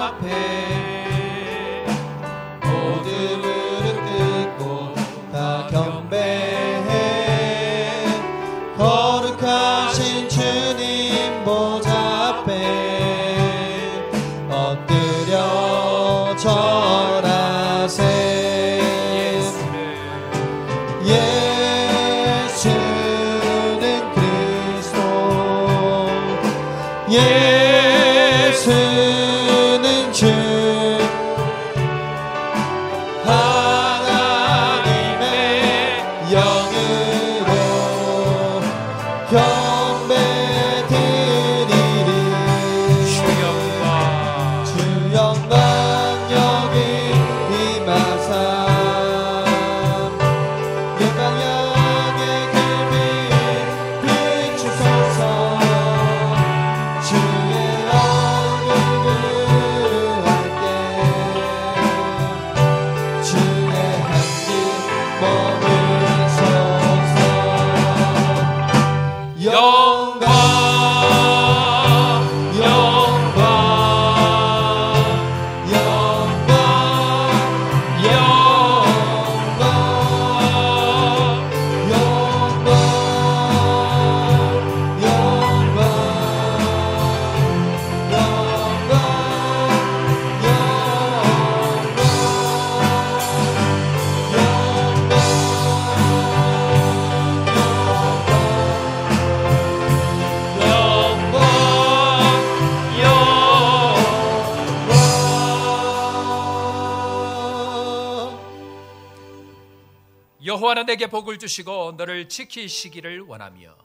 앞에 모든 무릎 꿇고 다 경배해 거룩하신 주님 보좌 앞에 엎드려 절하세. 예수는 그리스도, 예수는 주, 하나님의 영으로 경배드리리. 주 영광 여기 임하사 열방향의 길빛 비추소서. 주의 얼굴을 함께 주의 한길 머물소서. 영광 영광 영광 영광 영광 여호와는 내게 복을 주시고 너를 지키시기를 원하며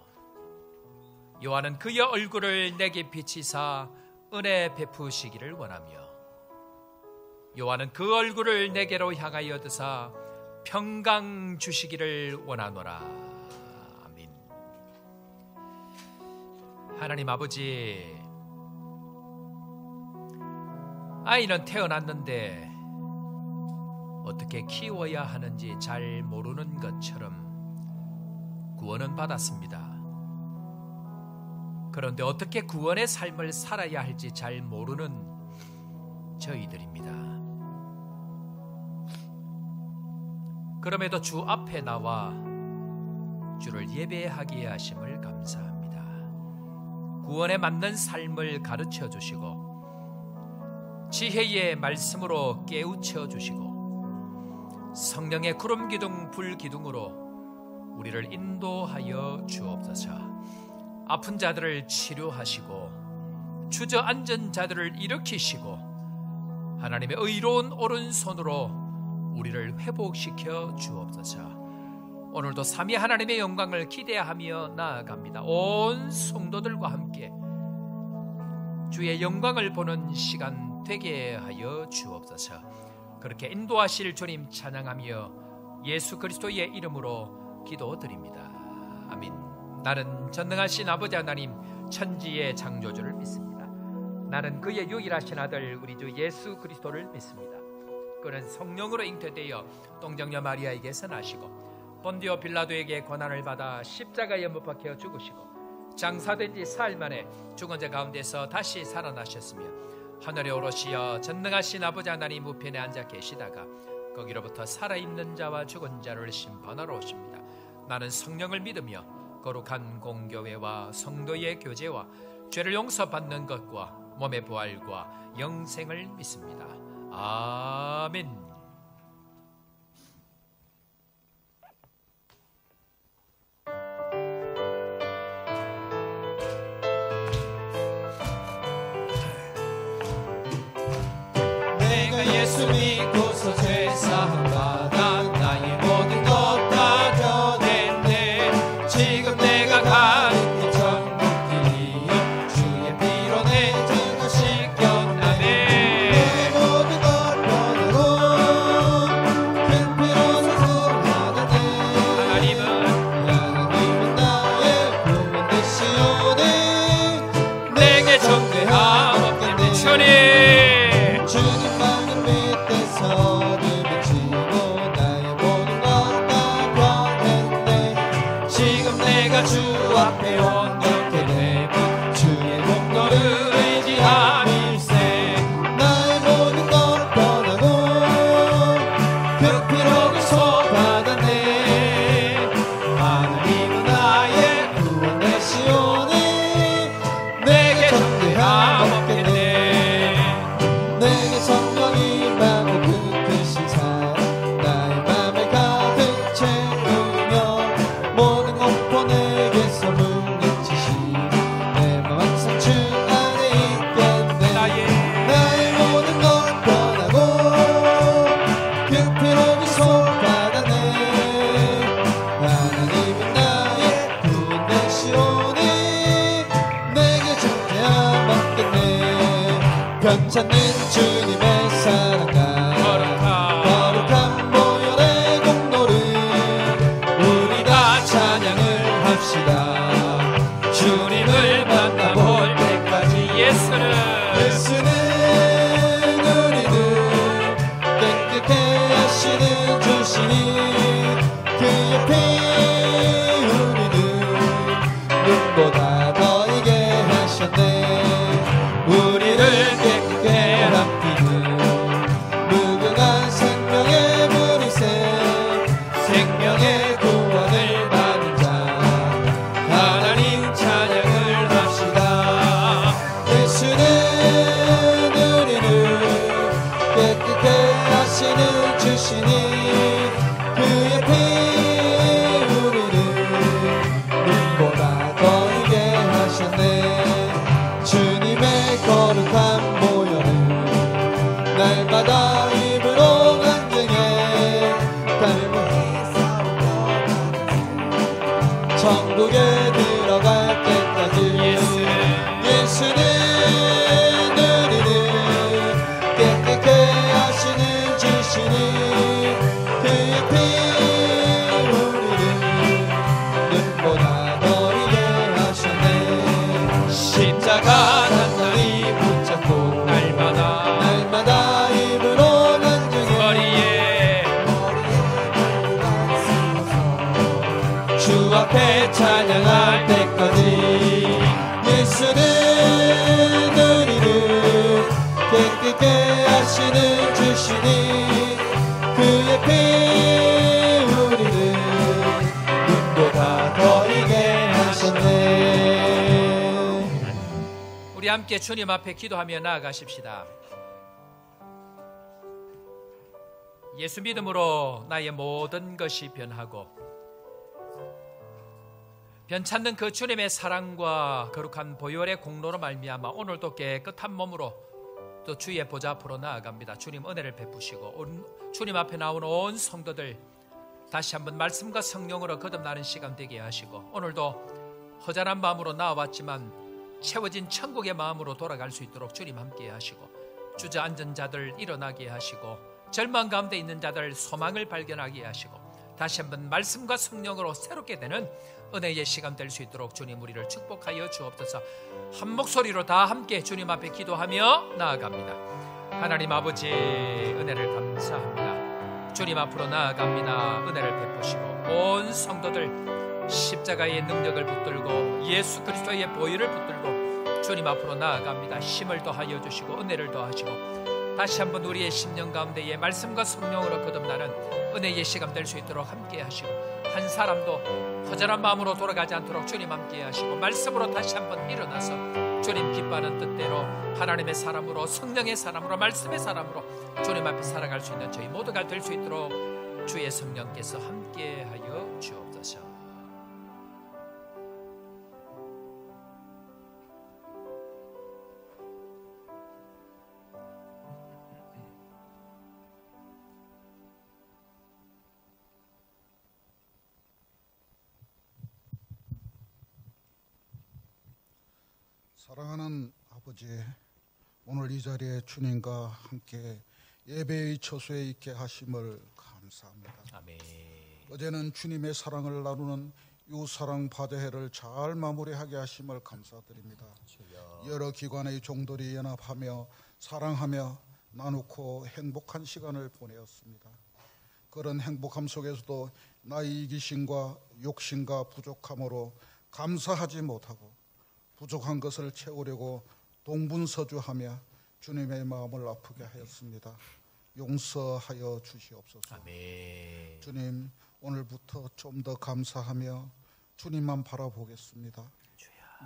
여호와는 그의 얼굴을 내게 비치사 은혜 베푸시기를 원하며 여호와는 그 얼굴을 내게로 향하여 드사 평강 주시기를 원하노라. 아멘. 하나님 아버지, 아이는 태어났는데 어떻게 키워야 하는지 잘 모르는 것처럼 구원은 받았습니다. 그런데 어떻게 구원의 삶을 살아야 할지 잘 모르는 저희들입니다. 그럼에도 주 앞에 나와 주를 예배하게 하심을 감사합니다. 구원에 맞는 삶을 가르쳐 주시고 지혜의 말씀으로 깨우쳐 주시고 성령의 구름 기둥 불 기둥으로 우리를 인도하여 주옵소서. 아픈 자들을 치료하시고 주저앉은 자들을 일으키시고 하나님의 의로운 오른손으로 우리를 회복시켜 주옵소서. 오늘도 삼위 하나님의 영광을 기대하며 나아갑니다. 온 성도들과 함께 주의 영광을 보는 시간 되게 하여 주옵소서. 그렇게 인도하실 주님 찬양하며 예수 그리스도의 이름으로 기도드립니다. 아멘. 나는 전능하신 아버지 하나님 천지의 창조주를 믿습니다. 나는 그의 유일하신 아들 우리 주 예수 그리스도를 믿습니다. 그는 성령으로 잉태되어 동정녀 마리아에게서 나시고 본디오 빌라도에게 고난을 받아 십자가에 못 박혀 죽으시고 장사된 지 사흘 만에 죽은 자 가운데서 다시 살아나셨으며 하늘에 오르시어 전능하신 아버지 하나님 우편에 앉아 계시다가 거기로부터 살아있는 자와 죽은 자를 심판하러 오십니다. 나는 성령을 믿으며 거룩한 공교회와 성도의 교제와 죄를 용서받는 것과 몸의 부활과 영생을 믿습니다. 아멘. 예수 믿고서 죄사함 받아 나의 모든 것 다 변했네. 지금 내가 가는 길 천국길이여 주의 피로 내 죄를 씻겼나네. 내 모든 것 변하고 큰 피로 수술하는데 하나님은 나의 구원 되시오네. 내게 정죄함 없게 되시오니 주님만을 믿대서 늘 비치고 찾는 주님의 사랑과 거룩한 보혈의 공로를 우리 다 찬양을 합시다. 주님을 만나볼 때까지 예수는 우리를 깨끗게 하시는 주시니 그의 피 우리를 눈보다 더 이게 하셨네. 우리를 깨끗게 한 피는 무궁한 생명의 물이새 생명의 구원을 받은 자 하나님 찬양을 합시다. 예수는 우리를 깨끗게 하시는 주시니 그의 피 우리를 눈보다 더 이게 하셨네. 주님의 거룩한 보혈을 날마다 입으로 간증해 천국에 들어갈 때까지 예수는 우리를 깨끗게 하시는 주시니 그의 피 우리를 눈보다 더 이게 하셨네. 십자가 단단히 붙잡고 날마다 입으로 간증해 주 앞에 찬양할 때까지 예수는 우리를 깨끗게 하시는 주시니 그의 피 우리를 눈보다 더 이게 하셨네. 우리 함께 주님 앞에 기도하며 나아가십시다. 예수 믿음으로 나의 모든 것이 변하고 변찮는 그 주님의 사랑과 거룩한 보혈의 공로로 말미암아 오늘도 깨끗한 몸으로 또 주의 보좌 앞으로 나아갑니다. 주님 은혜를 베푸시고 주님 앞에 나온 온 성도들 다시 한번 말씀과 성령으로 거듭나는 시간 되게 하시고 오늘도 허전한 마음으로 나와왔지만 채워진 천국의 마음으로 돌아갈 수 있도록 주님 함께 하시고 주저앉은 자들 일어나게 하시고 절망 가운데 있는 자들 소망을 발견하게 하시고 다시 한번 말씀과 성령으로 새롭게 되는 은혜의 시간 될 수 있도록 주님 우리를 축복하여 주옵소서. 한 목소리로 다 함께 주님 앞에 기도하며 나아갑니다. 하나님 아버지 은혜를 감사합니다. 주님 앞으로 나아갑니다. 은혜를 베푸시고 온 성도들 십자가의 능력을 붙들고 예수 그리스도의 보혈을 붙들고 주님 앞으로 나아갑니다. 힘을 더하여 주시고 은혜를 더하시고 다시 한번 우리의 심령 가운데에 말씀과 성령으로 거듭나는 은혜의 시간 될 수 있도록 함께 하시고 한 사람도 허전한 마음으로 돌아가지 않도록 주님 함께 하시고 말씀으로 다시 한번 일어나서 주님 기뻐하는 뜻대로 하나님의 사람으로 성령의 사람으로 말씀의 사람으로 주님 앞에 살아갈 수 있는 저희 모두가 될 수 있도록 주의 성령께서 함께 하여 주옵소서. 사랑하는 아버지, 오늘 이 자리에 주님과 함께 예배의 처소에 있게 하심을 감사합니다. 아멘. 어제는 주님의 사랑을 나누는 유사랑 바제회를 잘 마무리하게 하심을 감사드립니다. 여러 기관의 종들이 연합하며 사랑하며 나누고 행복한 시간을 보내었습니다. 그런 행복함 속에서도 나의 이기심과 욕심과 부족함으로 감사하지 못하고 부족한 것을 채우려고 동분서주하며 주님의 마음을 아프게 하였습니다. 용서하여 주시옵소서. 아멘. 주님, 오늘부터 좀 더 감사하며 주님만 바라보겠습니다.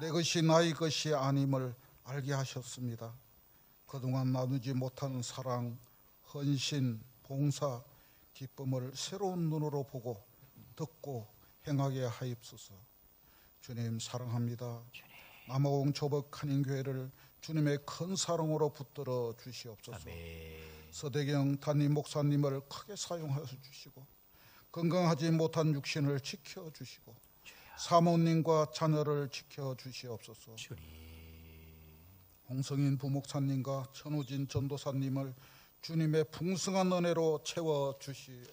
내 것이 나의 것이 아님을 알게 하셨습니다. 그동안 나누지 못한 사랑, 헌신, 봉사, 기쁨을 새로운 눈으로 보고 듣고 행하게 하옵소서. 주님 사랑합니다. 남아공 조벅 한인교회를 주님의 큰 사랑으로 붙들어 주시옵소서. 아멘. 서대경 담임 목사님을 크게 사용하여 주시고 건강하지 못한 육신을 지켜주시고 사모님과 자녀를 지켜주시옵소서. 홍성인 부목사님과 천우진 전도사님을 주님의 풍성한 은혜로 채워 주시옵소서.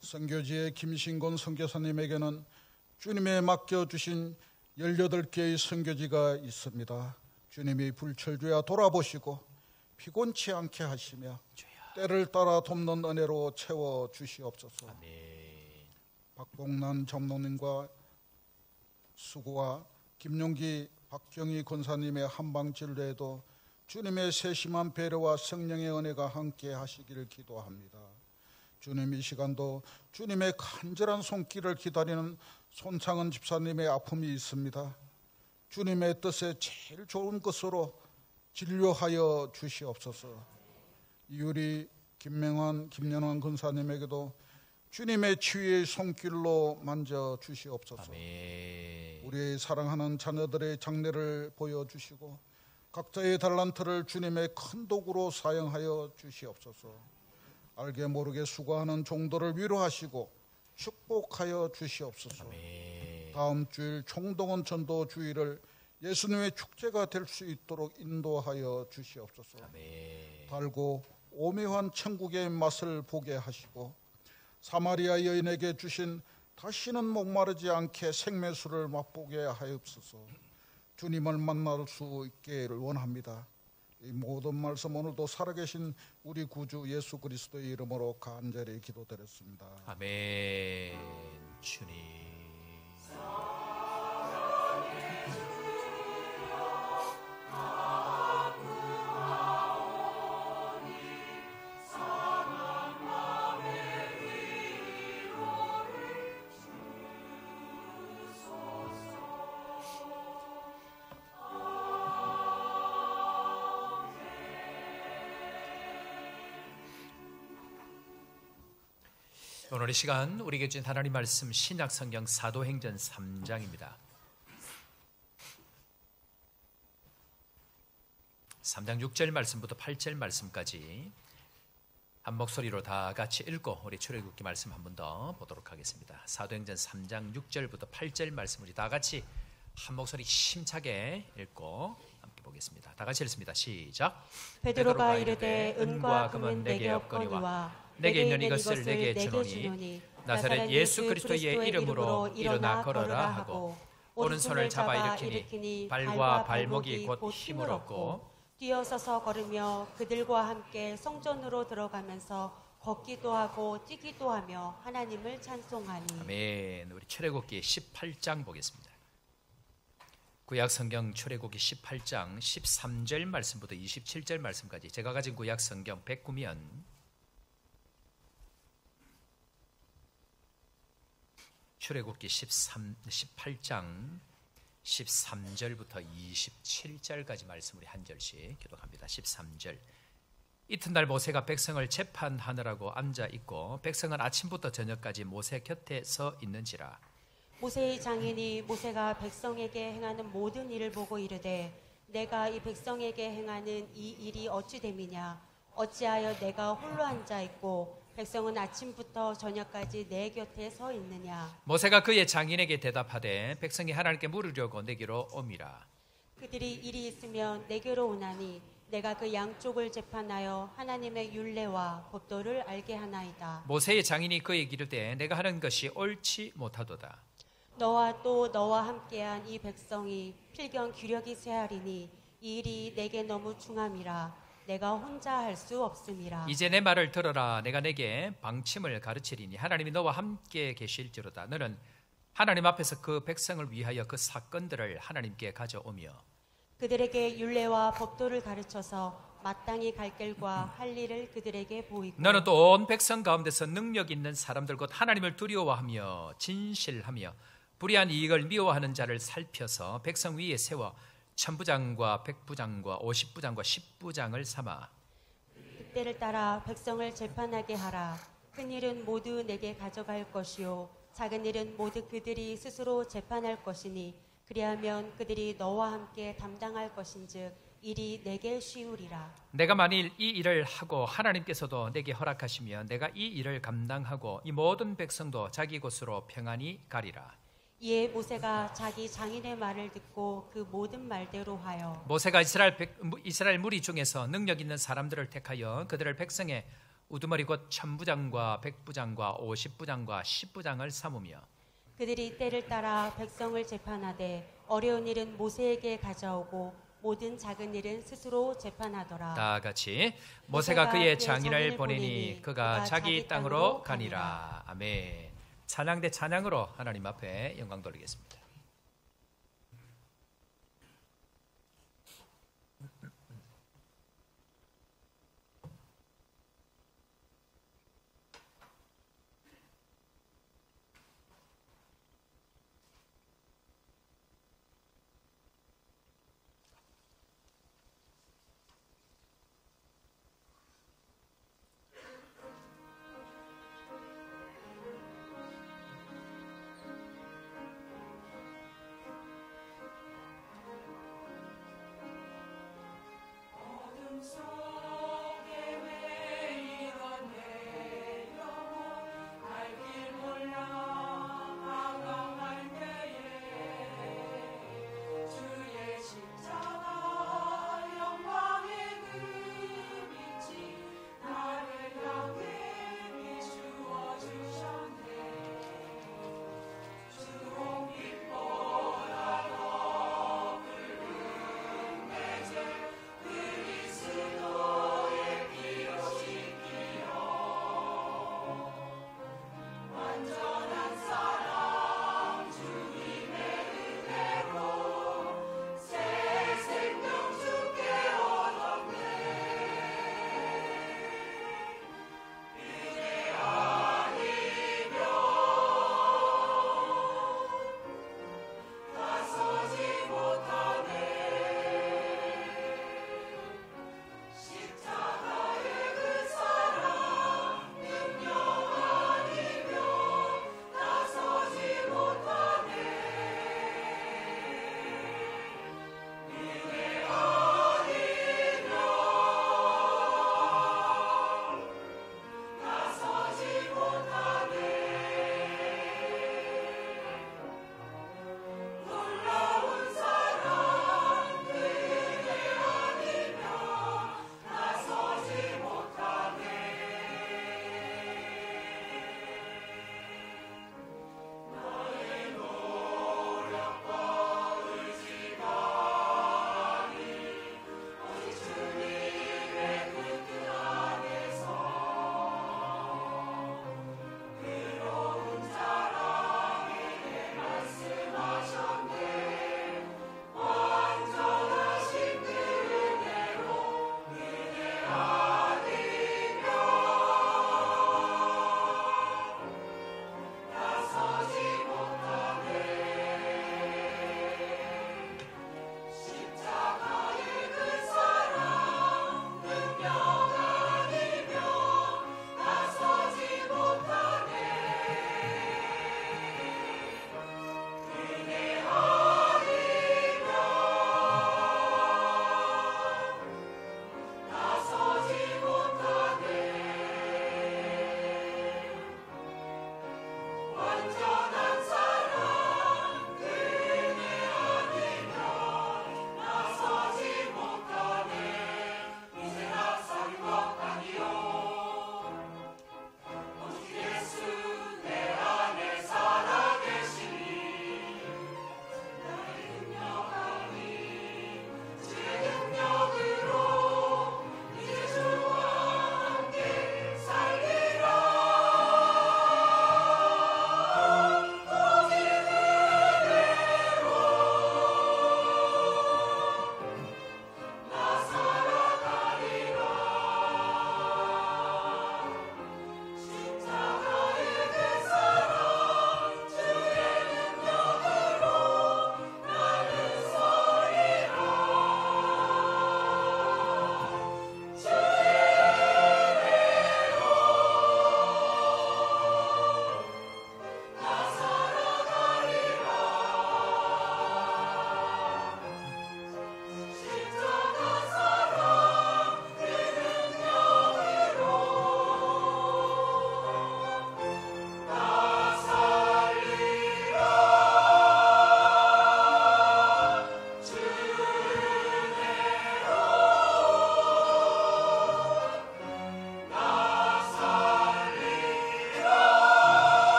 선교지의 김신곤 선교사님에게는 주님의 맡겨주신 18개의 선교지가 있습니다. 주님이 불철주야 돌아보시고 피곤치 않게 하시며 때를 따라 돕는 은혜로 채워 주시옵소서. 박봉란 장로님과 수고와 김용기 박경희 권사님의 한방진례에도 주님의 세심한 배려와 성령의 은혜가 함께 하시기를 기도합니다. 주님 이 시간도 주님의 간절한 손길을 기다리는 손창은 집사님의 아픔이 있습니다. 주님의 뜻에 제일 좋은 것으로 진료하여 주시옵소서. 이유리 김연환 권사님에게도 주님의 치유의 손길로 만져 주시옵소서. 우리의 사랑하는 자녀들의 장래를 보여주시고 각자의 달란트를 주님의 큰 도구로 사용하여 주시옵소서. 알게 모르게 수고하는 종도를 위로하시고 축복하여 주시옵소서. 다음 주일 총동원 전도 주일을 예수님의 축제가 될 수 있도록 인도하여 주시옵소서. 달고 오묘한 천국의 맛을 보게 하시고 사마리아 여인에게 주신 다시는 목마르지 않게 생매수를 맛보게 하옵소서. 주님을 만날 수 있기를 원합니다. 이 모든 말씀 오늘도 살아계신 우리 구주 예수 그리스도의 이름으로 간절히 기도드렸습니다. 아멘. 주님. 오늘 이 시간 우리에게 주신 하나님 말씀 신약성경 사도행전 3장입니다. 3장 6절 말씀부터 8절 말씀까지 한 목소리로 다 같이 읽고 우리 출애굽기 말씀 한 번 더 보도록 하겠습니다. 사도행전 3장 6절부터 8절 말씀 우리 다 같이 한 목소리 힘차게 읽고 함께 보겠습니다. 다 같이 읽습니다. 시작. 베드로가 이르되 은과 금은 내게 없거니와 내게 있는 이것을 내게 주노니 나사렛 예수 그리스도의 이름으로 일어나 걸어라 하고 오른손을 잡아 일으키니 발과 발목이 곧 힘을 얻고 뛰어서서 걸으며 그들과 함께 성전으로 들어가면서 걷기도 하고 뛰기도 하며 하나님을 찬송하니. 아멘. 우리 출애굽기 18장 보겠습니다. 구약성경 출애굽기 18장 13절 말씀부터 27절 말씀까지 제가 가진 구약성경 109면 출애굽기 18장 13절부터 27절까지 말씀 우리 한 절씩 교독합니다. 13절. 이튿날 모세가 백성을 재판하느라고 앉아 있고 백성은 아침부터 저녁까지 모세 곁에 서 있는지라. 모세의 장인이 모세가 백성에게 행하는 모든 일을 보고 이르되 내가 이 백성에게 행하는 이 일이 어찌 됨이냐. 어찌하여 내가 홀로 앉아 있고 백성은 아침부터 저녁까지 내 곁에 서 있느냐. 모세가 그의 장인에게 대답하되 백성이 하나님께 물으려고 내게로 오미라. 그들이 일이 있으면 내게로 오나니 내가 그 양쪽을 재판하여 하나님의 율례와 법도를 알게 하나이다. 모세의 장인이 그에게 이르되 내가 하는 것이 옳지 못하도다. 너와 또 너와 함께한 이 백성이 필경 규력이 쇠하리니 이 일이 내게 너무 중함이라. 내가 혼자 할 수 없음이라. 이제 내 말을 들어라. 내가 내게 방침을 가르치리니 하나님이 너와 함께 계실지로다. 너는 하나님 앞에서 그 백성을 위하여 그 사건들을 하나님께 가져오며 그들에게 율례와 법도를 가르쳐서 마땅히 갈 길과 할 일을 그들에게 보이고 너는 또 온 백성 가운데서 능력 있는 사람들 곧 하나님을 두려워하며 진실하며 불의한 이익을 미워하는 자를 살펴서 백성 위에 세워 천부장과 백부장과 50부장과 10부장을 삼아 그때를 따라 백성을 재판하게 하라. 큰 일은 모두 내게 가져갈 것이요 작은 일은 모두 그들이 스스로 재판할 것이니 그리하면 그들이 너와 함께 담당할 것인즉 일이 내게 쉬우리라. 내가 만일 이 일을 하고 하나님께서도 내게 허락하시면 내가 이 일을 감당하고 이 모든 백성도 자기 곳으로 평안히 가리라. 이에 모세가 자기 장인의 말을 듣고 그 모든 말대로 하여 모세가 이스라엘 무리 중에서 능력 있는 사람들을 택하여 그들을 백성의 우두머리 곧 천부장과 백부장과 50부장과 10부장을 삼으며 그들이 때를 따라 백성을 재판하되 어려운 일은 모세에게 가져오고 모든 작은 일은 스스로 재판하더라. 다 같이 모세가 그의 장인을 보내니 그가 자기 땅으로 가니라. 아멘. 찬양 대 찬양으로 하나님 앞에 영광 돌리겠습니다.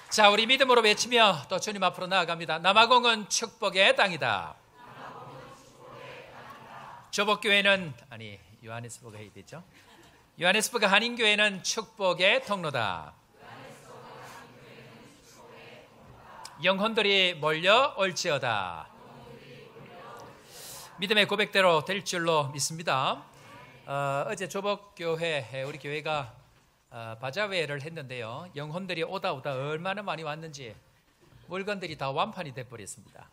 자, 우리 믿음으로 외치며 또 주님 앞으로 나아갑니다. 남아공은 축복의 땅이다. 조복교회는 요하네스버그 해야 되죠? 요하네스버그 한인교회는 축복의 통로다. 영혼들이 몰려 올지어다. 믿음의 고백대로 될 줄로 믿습니다. 어제 조복교회 우리 교회가 바자회를 했는데요. 영혼들이 오다 얼마나 많이 왔는지 물건들이 다 완판이 돼버렸습니다.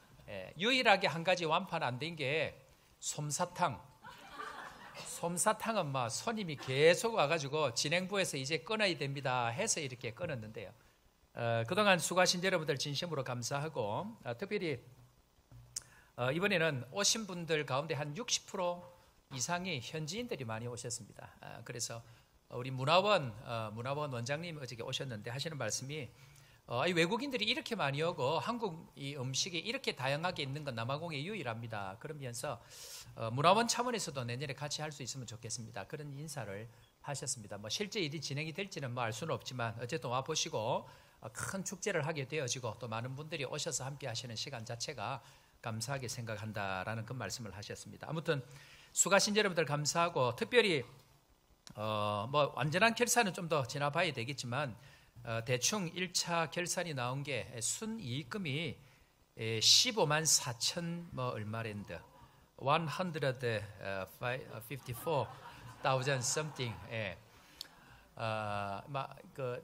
유일하게 한 가지 완판 안 된 게 솜사탕. 솜사탕은 막 손님이 계속 와가지고 진행부에서 이제 끊어야 됩니다 해서 이렇게 끊었는데요. 그동안 수고하신 여러분들 진심으로 감사하고 특별히 이번에는 오신 분들 가운데 한 60% 이상이 현지인들이 많이 오셨습니다. 그래서 우리 문화원 원장님 어저께 오셨는데 하시는 말씀이 외국인들이 이렇게 많이 오고 한국 이 음식이 이렇게 다양하게 있는 건 남아공이 유일합니다. 그러면서 문화원 차원에서도 내년에 같이 할 수 있으면 좋겠습니다. 그런 인사를 하셨습니다. 뭐 실제 일이 진행이 될지는 뭐 알 수는 없지만 어쨌든 와 보시고 큰 축제를 하게 되어지고 또 많은 분들이 오셔서 함께 하시는 시간 자체가 감사하게 생각한다라는 그 말씀을 하셨습니다. 아무튼 수고하신 여러분들 감사하고 특별히 뭐 완전한 결산은 좀 더 지나봐야 되겠지만 대충 1차 결산이 나온 게 순이익금이 15만 4천 뭐 얼마랜드 154,000 something.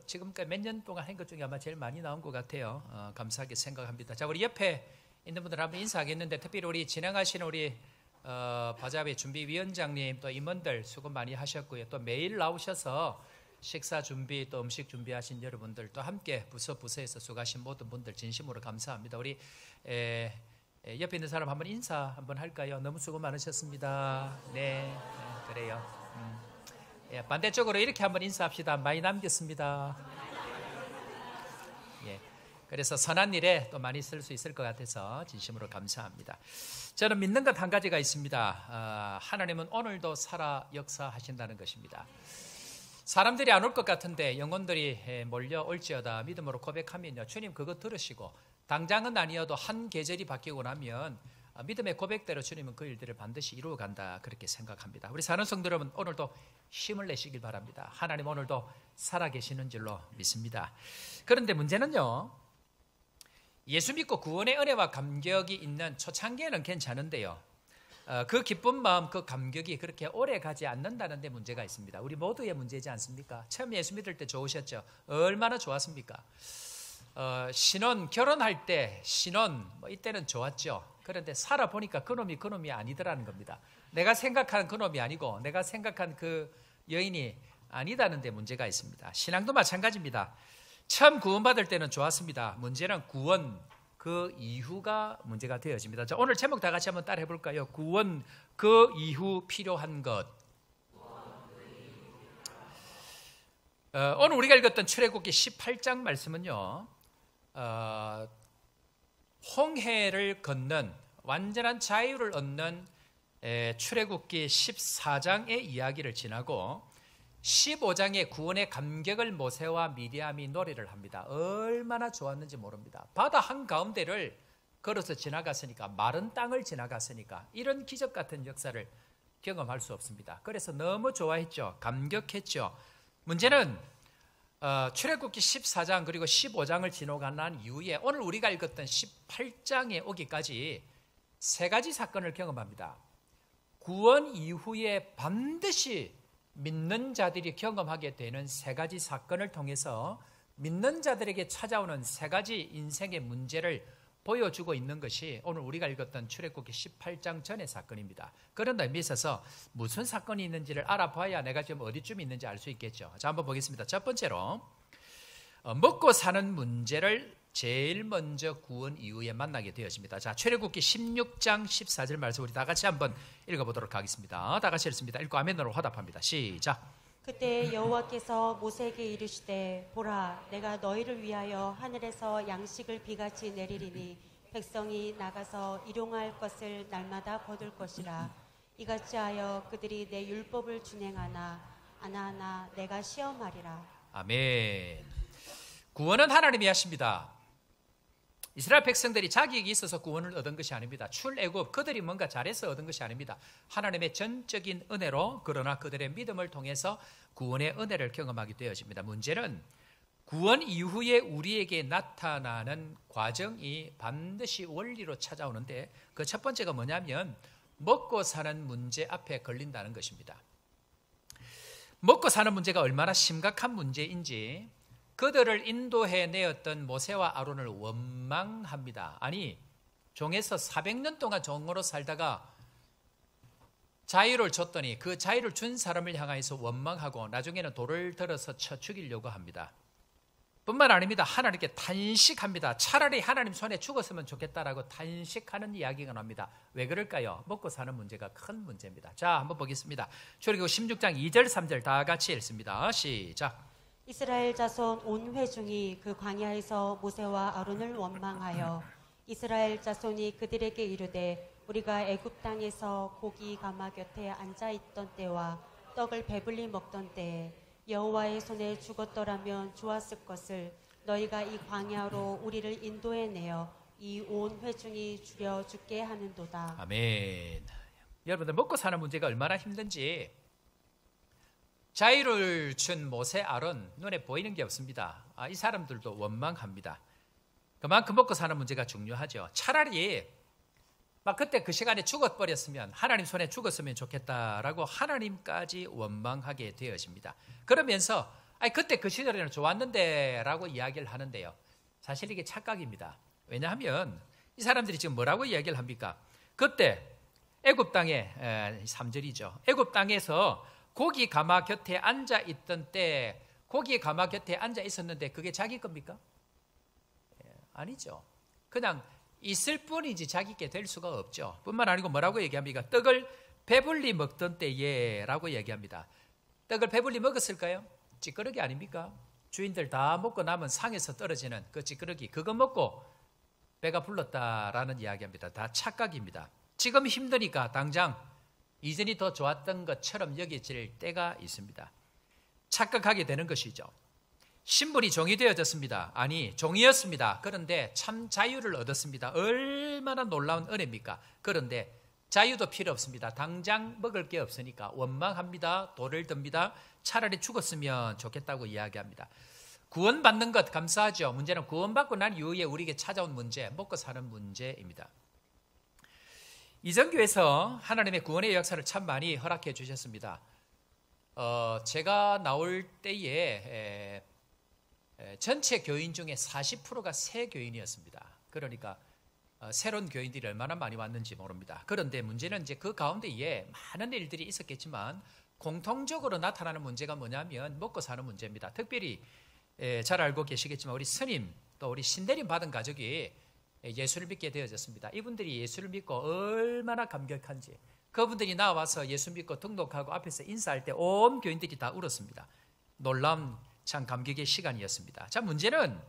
지금까지 몇 년 동안 한 것 중에 아마 제일 많이 나온 것 같아요. 감사하게 생각합니다. 자, 우리 옆에 있는 분들 한번 인사하겠는데 특별히 우리 진행하시는 우리 바자회 준비위원장님 또 임원들 수고 많이 하셨고요. 또 매일 나오셔서 식사 준비 또 음식 준비하신 여러분들 또 함께 부서에서 수고하신 모든 분들 진심으로 감사합니다. 우리 옆에 있는 사람 한번 인사 한번 할까요? 너무 수고 많으셨습니다. 네, 그래요. 반대쪽으로 이렇게 한번 인사합시다. 많이 남겼습니다. 예. 그래서 선한 일에 또 많이 쓸 수 있을 것 같아서 진심으로 감사합니다. 저는 믿는 것 한 가지가 있습니다. 하나님은 오늘도 살아 역사하신다는 것입니다. 사람들이 안 올 것 같은데 영혼들이 몰려올지어다 믿음으로 고백하면요, 주님 그거 들으시고 당장은 아니어도 한 계절이 바뀌고 나면 믿음의 고백대로 주님은 그 일들을 반드시 이루어 간다 그렇게 생각합니다. 우리 사는 성도 여러분 오늘도 힘을 내시길 바랍니다. 하나님 오늘도 살아계시는 줄로 믿습니다. 그런데 문제는요, 예수 믿고 구원의 은혜와 감격이 있는 초창기에는 괜찮은데요, 그 기쁜 마음 그 감격이 그렇게 오래 가지 않는다는 데 문제가 있습니다. 우리 모두의 문제이지 않습니까? 처음 예수 믿을 때 좋으셨죠? 얼마나 좋았습니까? 결혼할 때 신혼 이때는 좋았죠. 그런데 살아보니까 그놈이 아니더라는 겁니다. 내가 생각하는 그놈이 아니고 내가 생각한 그 여인이 아니다는 데 문제가 있습니다. 신앙도 마찬가지입니다. 처음 구원받을 때는 좋았습니다. 문제는 구원 그 이후가 문제가 되어집니다. 자, 오늘 제목 다 같이 한번 따라 해볼까요? 구원 그 이후 필요한 것. 오늘 우리가 읽었던 출애굽기 18장 말씀은요, 홍해를 건넌 완전한 자유를 얻는 출애굽기 14장의 이야기를 지나고 15장의 구원의 감격을 모세와 미리암이 노래를 합니다. 얼마나 좋았는지 모릅니다. 바다 한가운데를 걸어서 지나갔으니까, 마른 땅을 지나갔으니까 이런 기적 같은 역사를 경험할 수 없습니다. 그래서 너무 좋아했죠. 감격했죠. 문제는 출애굽기 14장 그리고 15장을 지나고 난 이후에 오늘 우리가 읽었던 18장에 오기까지 세 가지 사건을 경험합니다. 구원 이후에 반드시 믿는 자들이 경험하게 되는 세 가지 사건을 통해서 믿는 자들에게 찾아오는 세 가지 인생의 문제를 보여주고 있는 것이 오늘 우리가 읽었던 출애굽기 18장 전의 사건입니다. 그런 의미에 있어서 무슨 사건이 있는지를 알아봐야 내가 지금 어디쯤 있는지 알 수 있겠죠. 자, 한번 보겠습니다. 첫 번째로 먹고 사는 문제를 제일 먼저 구원 이후에 만나게 되었습니다. 자, 출애굽기 16장 14절 말씀 우리 다 같이 한번 읽어보도록 하겠습니다. 다 같이 읽습니다. 읽고 아멘으로 화답합니다. 시작. 그때 여호와께서 모세에게 이르시되 보라 내가 너희를 위하여 하늘에서 양식을 비같이 내리리니 백성이 나가서 일용할 것을 날마다 거둘 것이라. 이같이 하여 그들이 내 율법을 준행하나 안하나 내가 시험하리라. 아멘. 구원은 하나님이 하십니다. 이스라엘 백성들이 자격이 있어서 구원을 얻은 것이 아닙니다. 출애굽 그들이 뭔가 잘해서 얻은 것이 아닙니다. 하나님의 전적인 은혜로, 그러나 그들의 믿음을 통해서 구원의 은혜를 경험하게 되어집니다. 문제는 구원 이후에 우리에게 나타나는 과정이 반드시 원리로 찾아오는데, 그 첫 번째가 뭐냐면 먹고 사는 문제 앞에 걸린다는 것입니다. 먹고 사는 문제가 얼마나 심각한 문제인지 그들을 인도해 내었던 모세와 아론을 원망합니다. 아니, 종에서 400년 동안 종으로 살다가 자유를 줬더니 그 자유를 준 사람을 향해서 원망하고 나중에는 돌을 들어서 쳐 죽이려고 합니다. 뿐만 아닙니다. 하나님께 탄식합니다. 차라리 하나님 손에 죽었으면 좋겠다라고 탄식하는 이야기가 납니다. 왜 그럴까요? 먹고 사는 문제가 큰 문제입니다. 자, 한번 보겠습니다. 출애굽 16장 2절 3절 다 같이 읽습니다. 시작. 이스라엘 자손 온 회중이 그 광야에서 모세와 아론을 원망하여 이스라엘 자손이 그들에게 이르되 우리가 애굽 땅에서 고기 가마 곁에 앉아 있던 때와 떡을 배불리 먹던 때에 여호와의 손에 죽었더라면 좋았을 것을 너희가 이 광야로 우리를 인도해 내어 이 온 회중이 죽여 죽게 하는도다. 아멘. 여러분들, 먹고 사는 문제가 얼마나 힘든지 자유를 준 모세 아론 눈에 보이는 게 없습니다. 이 사람들도 원망합니다. 그만큼 먹고 사는 문제가 중요하죠. 차라리 막 그때 그 시간에 죽어버렸으면, 하나님 손에 죽었으면 좋겠다라고 하나님까지 원망하게 되어집니다. 그러면서 그때 그 시절에는 좋았는데 라고 이야기를 하는데요, 사실 이게 착각입니다. 왜냐하면 이 사람들이 지금 뭐라고 이야기를 합니까? 그때 애굽 땅에 3절이죠. 애굽 땅에서 고기 가마 곁에 앉아 있던 때, 고기 가마 곁에 앉아 있었는데 그게 자기 겁니까? 아니죠. 그냥 있을 뿐이지 자기께 될 수가 없죠. 뿐만 아니고 뭐라고 얘기합니까? 떡을 배불리 먹던 때에 라고 얘기합니다. 떡을 배불리 먹었을까요? 찌끄러기 아닙니까? 주인들 다 먹고 남은 상에서 떨어지는 그 찌끄러기, 그거 먹고 배가 불렀다라는 이야기합니다. 다 착각입니다. 지금 힘드니까 당장 이전이 더 좋았던 것처럼 여겨질 때가 있습니다. 착각하게 되는 것이죠. 신분이 종이 되어졌습니다. 아니, 종이었습니다. 그런데 참 자유를 얻었습니다. 얼마나 놀라운 은혜입니까? 그런데 자유도 필요 없습니다. 당장 먹을 게 없으니까 원망합니다. 돌을 듭니다. 차라리 죽었으면 좋겠다고 이야기합니다. 구원받는 것 감사하죠. 문제는 구원받고 난 이후에 우리에게 찾아온 문제, 먹고 사는 문제입니다. 이전교회에서 하나님의 구원의 역사를 참 많이 허락해 주셨습니다. 제가 나올 때에 전체 교인 중에 40%가 새 교인이었습니다. 그러니까 새로운 교인들이 얼마나 많이 왔는지 모릅니다. 그런데 문제는 이제 그 가운데에 많은 일들이 있었겠지만 공통적으로 나타나는 문제가 뭐냐면 먹고 사는 문제입니다. 특별히 잘 알고 계시겠지만 우리 스님, 또 우리 신대림 받은 가족이 예수를 믿게 되어졌습니다. 이분들이 예수를 믿고 얼마나 감격한지, 그분들이 나와서 예수 믿고 등록하고 앞에서 인사할 때 온 교인들이 다 울었습니다. 놀라운 참 감격의 시간이었습니다. 자, 문제는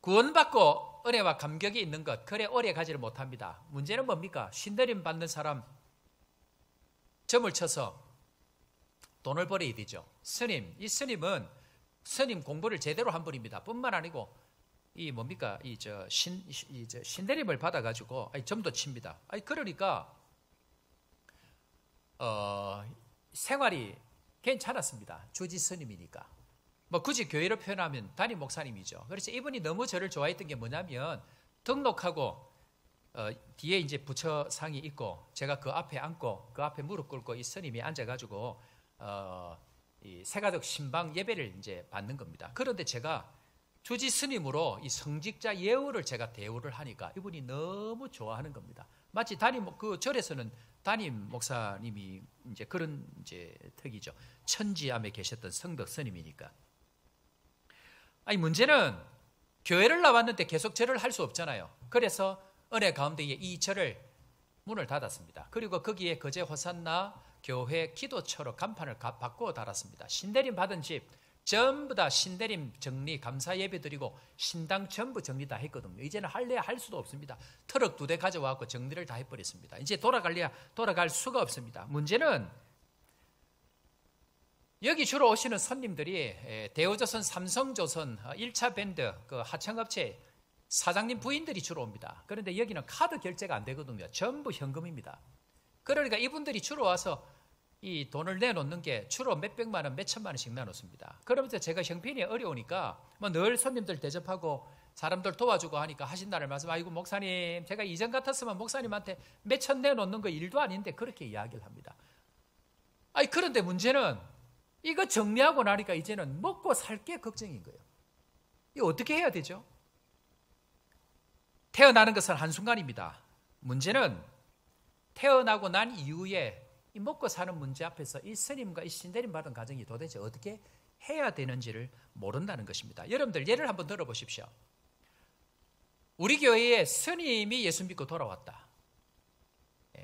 구원받고 은혜와 감격이 있는 것, 그래 오래 가지를 못합니다. 문제는 뭡니까? 신대림 받는 사람 점을 쳐서 돈을 벌어야 되죠. 스님, 이 스님은 스님 공부를 제대로 한 분입니다. 뿐만 아니고 이 뭡니까? 신대림을 받아가지고 점도 칩니다. 그러니까 생활이 괜찮았습니다. 주지 스님이니까. 뭐 굳이 교회로 표현하면 담임 목사님이죠. 그래서 이분이 너무 저를 좋아했던 게 뭐냐면 등록하고 뒤에 이제 부처상이 있고 제가 그 앞에 앉고 그 앞에 무릎 꿇고 이 스님이 앉아가지고 이 세가족 신방 예배를 이제 받는 겁니다. 그런데 제가 주지 스님으로 이 성직자 예우를 제가 대우를 하니까 이분이 너무 좋아하는 겁니다. 마치 그 절에서는 담임 목사님이 이제 그런 이제 특이죠. 천지암에 계셨던 성덕 스님이니까. 문제는 교회를 나왔는데 계속 절을 할 수 없잖아요. 그래서 은혜 가운데에 이 절을 문을 닫았습니다. 그리고 거기에 거제 호산나 교회 기도처로 간판을 바꾸어 달았습니다. 신대림 받은 집 전부 다 신대림 정리 감사 예배 드리고 신당 전부 정리 다 했거든요. 이제는 할래야 할 수도 없습니다. 트럭 2대 가져와서 정리를 다 해버렸습니다. 이제 돌아갈 수가 없습니다. 문제는 여기 주로 오시는 손님들이 대우조선, 삼성조선 1차 밴드 그 하청업체 사장님 부인들이 주로 옵니다. 그런데 여기는 카드 결제가 안 되거든요. 전부 현금입니다. 그러니까 이분들이 주로 와서 이 돈을 내놓는 게 주로 몇백만 원, 몇천만 원씩 내놓습니다. 그러면서 제가 형편이 어려우니까 뭐 늘 손님들 대접하고 사람들 도와주고 하니까 하신다는 말씀, 아이고 목사님, 제가 이전 같았으면 목사님한테 몇천 내놓는 거 일도 아닌데 그렇게 이야기를 합니다. 아니 그런데 문제는 이거 정리하고 나니까 이제는 먹고 살 게 걱정인 거예요. 이거 어떻게 해야 되죠? 태어나는 것은 한순간입니다. 문제는 태어나고 난 이후에 이 먹고 사는 문제 앞에서 이 스님과 이 신대림 받은 가정이 도대체 어떻게 해야 되는지를 모른다는 것입니다. 여러분들 예를 한번 들어보십시오. 우리 교회에 스님이 예수 믿고 돌아왔다.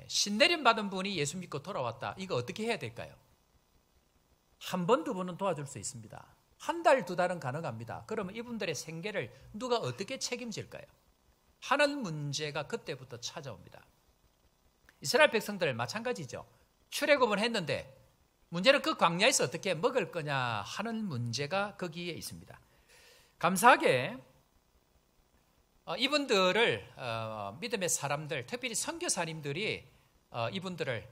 신대림 받은 분이 예수 믿고 돌아왔다. 이거 어떻게 해야 될까요? 한 번, 두 번은 도와줄 수 있습니다. 한 달, 두 달은 가능합니다. 그러면 이분들의 생계를 누가 어떻게 책임질까요? 하는 문제가 그때부터 찾아옵니다. 이스라엘 백성들 마찬가지죠. 출애굽을 했는데 문제는 그 광야에서 어떻게 먹을 거냐 하는 문제가 거기에 있습니다. 감사하게 이분들을 믿음의 사람들, 특별히 선교사님들이 이분들을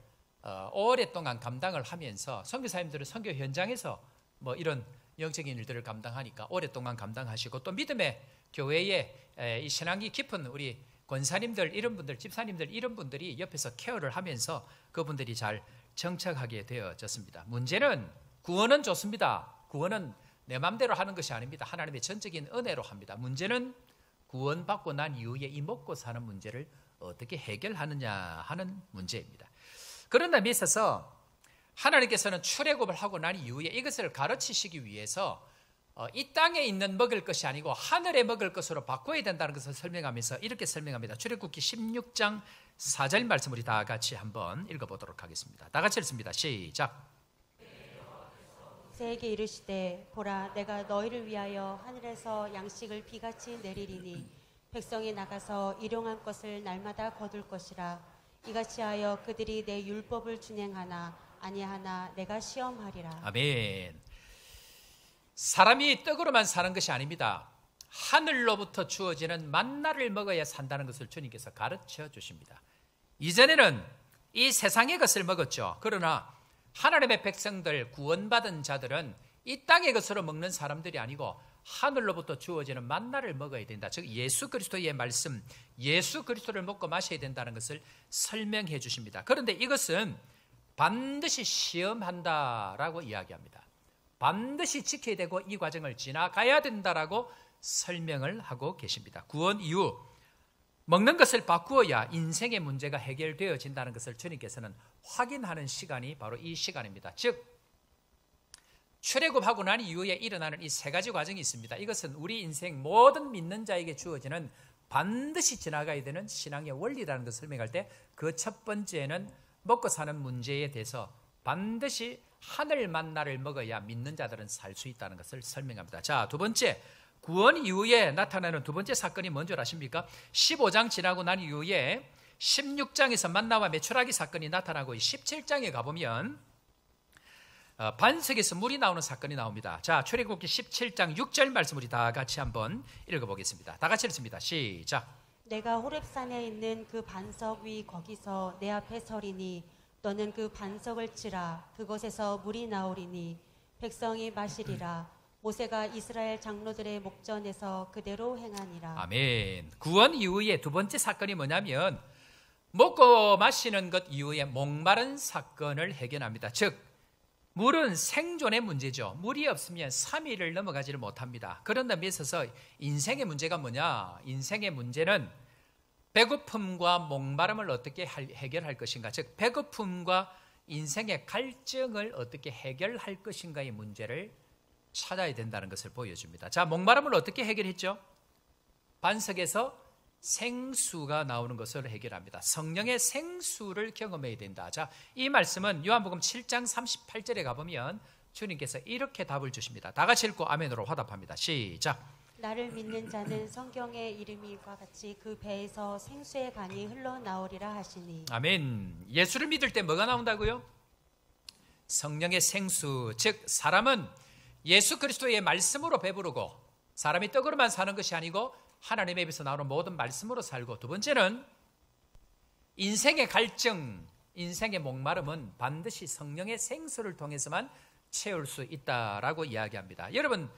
오랫동안 감당을 하면서, 선교사님들은 선교 현장에서 뭐 이런 영적인 일들을 감당하니까 오랫동안 감당하시고, 또 믿음의 교회에 이 신앙이 깊은 우리 권사님들, 이런 분들, 집사님들, 이런 분들이 옆에서 케어를 하면서 그분들이 잘 정착하게 되어졌습니다. 문제는 구원은 좋습니다. 구원은 내 마음대로 하는 것이 아닙니다. 하나님의 전적인 은혜로 합니다. 문제는 구원받고 난 이후에 이 먹고 사는 문제를 어떻게 해결하느냐 하는 문제입니다. 그런 점에 있어서 하나님께서는 출애굽을 하고 난 이후에 이것을 가르치시기 위해서 이 땅에 있는 먹을 것이 아니고 하늘에 먹을 것으로 바꿔야 된다는 것을 설명하면서 이렇게 설명합니다. 출애굽기 16장 4절 말씀 우리 다 같이 한번 읽어보도록 하겠습니다. 다 같이 읽습니다. 시작. 모세에게 이르시되 보라, 내가 너희를 위하여 하늘에서 양식을 비같이 내리리니 백성이 나가서 일용할 것을 날마다 거둘 것이라. 이같이 하여 그들이 내 율법을 준행하나 아니하나 내가 시험하리라. 아멘. 사람이 떡으로만 사는 것이 아닙니다. 하늘로부터 주어지는 만나를 먹어야 산다는 것을 주님께서 가르쳐 주십니다. 이전에는 이 세상의 것을 먹었죠. 그러나 하나님의 백성들, 구원받은 자들은 이 땅의 것으로 먹는 사람들이 아니고 하늘로부터 주어지는 만나를 먹어야 된다. 즉 예수 그리스도의 말씀, 예수 그리스도를 먹고 마셔야 된다는 것을 설명해 주십니다. 그런데 이것은 반드시 시험한다라고 이야기합니다. 반드시 지켜야 되고 이 과정을 지나가야 된다라고 설명을 하고 계십니다. 구원 이후 먹는 것을 바꾸어야 인생의 문제가 해결되어진다는 것을 주님께서는 확인하는 시간이 바로 이 시간입니다. 즉 출애굽하고 난 이후에 일어나는 이 세 가지 과정이 있습니다. 이것은 우리 인생 모든 믿는 자에게 주어지는 반드시 지나가야 되는 신앙의 원리라는 것을 설명할 때 그 첫 번째는 먹고 사는 문제에 대해서 반드시 하늘 만나를 먹어야 믿는 자들은 살 수 있다는 것을 설명합니다. 자, 두 번째, 구원 이후에 나타나는 두 번째 사건이 뭔지 아십니까? 15장 지나고 난 이후에 16장에서 만나와 메추라기 사건이 나타나고 17장에 가보면 반석에서 물이 나오는 사건이 나옵니다. 자, 출애굽기 17장 6절 말씀 우리 다 같이 한번 읽어보겠습니다. 다 같이 읽습니다. 시작. 내가 호렙산에 있는 그 반석 위 거기서 내 앞에 서리니 너는 그 반석을 치라. 그곳에서 물이 나오리니 백성이 마시리라. 모세가 이스라엘 장로들의 목전에서 그대로 행하니라. 아멘. 구원 이후에 두 번째 사건이 뭐냐면 먹고 마시는 것 이후에 목마른 사건을 해결합니다. 즉 물은 생존의 문제죠. 물이 없으면 3일을 넘어가지를 못합니다. 그런 점에 있어서 인생의 문제가 뭐냐? 인생의 문제는 배고픔과 목마름을 어떻게 해결할 것인가? 즉 배고픔과 인생의 갈증을 어떻게 해결할 것인가의 문제를 찾아야 된다는 것을 보여줍니다. 자, 목마름을 어떻게 해결했죠? 반석에서 생수가 나오는 것을 해결합니다. 성령의 생수를 경험해야 된다. 자, 이 말씀은 요한복음 7장 38절에 가보면 주님께서 이렇게 답을 주십니다. 다 같이 읽고 아멘으로 화답합니다. 시작. 나를 믿는 자는 성경의 이름과 같이 그 배에서 생수의 강이 흘러나오리라 하시니. 아멘. 예수를 믿을 때 뭐가 나온다고요? 성령의 생수, 즉 사람은 예수 그리스도의 말씀으로 배부르고 사람이 떡으로만 사는 것이 아니고 하나님의 입에서 나오는 모든 말씀으로 살고, 두 번째는 인생의 갈증, 인생의 목마름은 반드시 성령의 생수를 통해서만 채울 수 있다라고 이야기합니다. 여러분,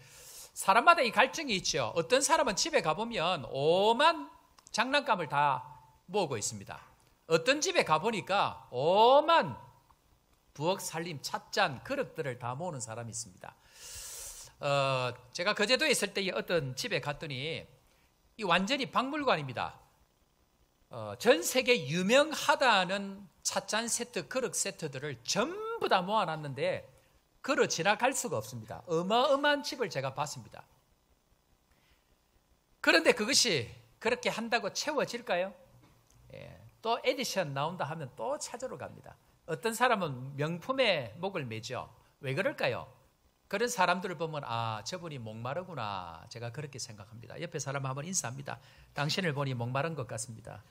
사람마다 이 갈증이 있죠. 어떤 사람은 집에 가보면 오만 장난감을 다 모으고 있습니다. 어떤 집에 가보니까 오만 부엌 살림 찻잔 그릇들을 다 모으는 사람이 있습니다. 제가 거제도에 있을 때 어떤 집에 갔더니 이 완전히 박물관입니다. 전 세계 유명하다는 찻잔 세트, 그릇 세트들을 전부 다 모아놨는데 걸어 지나갈 수가 없습니다. 어마어마한 집을 제가 봤습니다. 그런데 그것이 그렇게 한다고 채워질까요? 또 에디션 나온다 하면 또 찾으러 갑니다. 어떤 사람은 명품에 목을 매죠. 왜 그럴까요? 그런 사람들을 보면 아, 저분이 목마르구나, 제가 그렇게 생각합니다. 옆에 사람 한번 인사합니다. 당신을 보니 목마른 것 같습니다.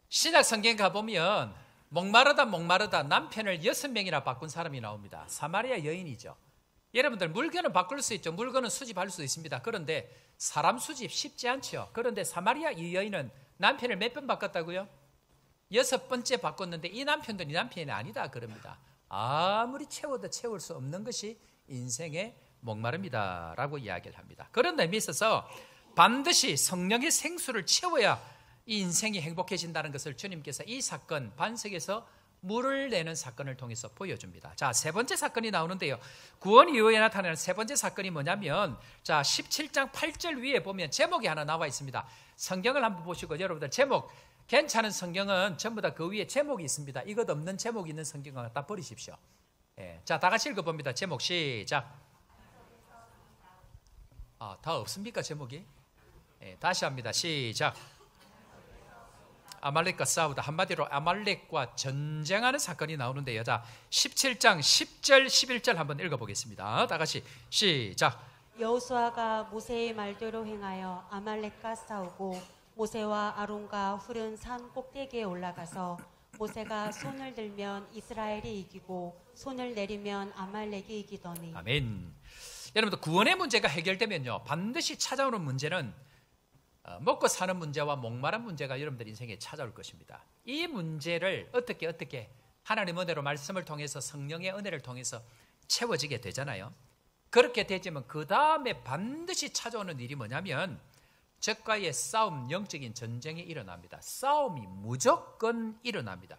신약 성경 가보면 목마르다 남편을 6명이나 바꾼 사람이 나옵니다. 사마리아 여인이죠. 여러분들, 물건은 바꿀 수 있죠. 물건은 수집할 수 있습니다. 그런데 사람 수집 쉽지 않죠. 그런데 사마리아 이 여인은 남편을 몇 번 바꿨다고요? 6번째 바꿨는데 이 남편도 네 남편이 아니다 그럽니다. 아무리 채워도 채울 수 없는 것이 인생의 목마름이다 라고 이야기를 합니다. 그런 의미에 있어서 반드시 성령의 생수를 채워야 이 인생이 행복해진다는 것을 주님께서 이 사건, 반석에서 물을 내는 사건을 통해서 보여줍니다. 자, 세 번째 사건이 나오는데요. 구원 이후에 나타나는 세 번째 사건이 뭐냐면, 자, 17장 8절 위에 보면 제목이 하나 나와 있습니다. 성경을 한번 보시고 여러분들 제목, 괜찮은 성경은 전부 다 그 위에 제목이 있습니다. 이것 없는 제목이 있는 성경은 다 버리십시오. 자, 다 같이 읽어봅니다. 제목 시작. 다 없습니까 제목이? 다시 합니다. 시작. 아말렉과 싸우다. 한마디로 아말렉과 전쟁하는 사건이 나오는데요. 자, 17장 10절 11절 한번 읽어보겠습니다. 다 같이 시작. 여호수아가 모세의 말대로 행하여 아말렉과 싸우고 모세와 아론과 훌은 산 꼭대기에 올라가서 모세가 손을 들면 이스라엘이 이기고 손을 내리면 아말렉이 이기더니. 아멘. 여러분들, 구원의 문제가 해결되면요, 반드시 찾아오는 문제는 먹고 사는 문제와 목마른 문제가 여러분들 인생에 찾아올 것입니다. 이 문제를 어떻게 하나님 은혜로 말씀을 통해서 성령의 은혜를 통해서 채워지게 되잖아요. 그렇게 되지만 그 다음에 반드시 찾아오는 일이 뭐냐면 적과의 싸움, 영적인 전쟁이 일어납니다. 싸움이 무조건 일어납니다.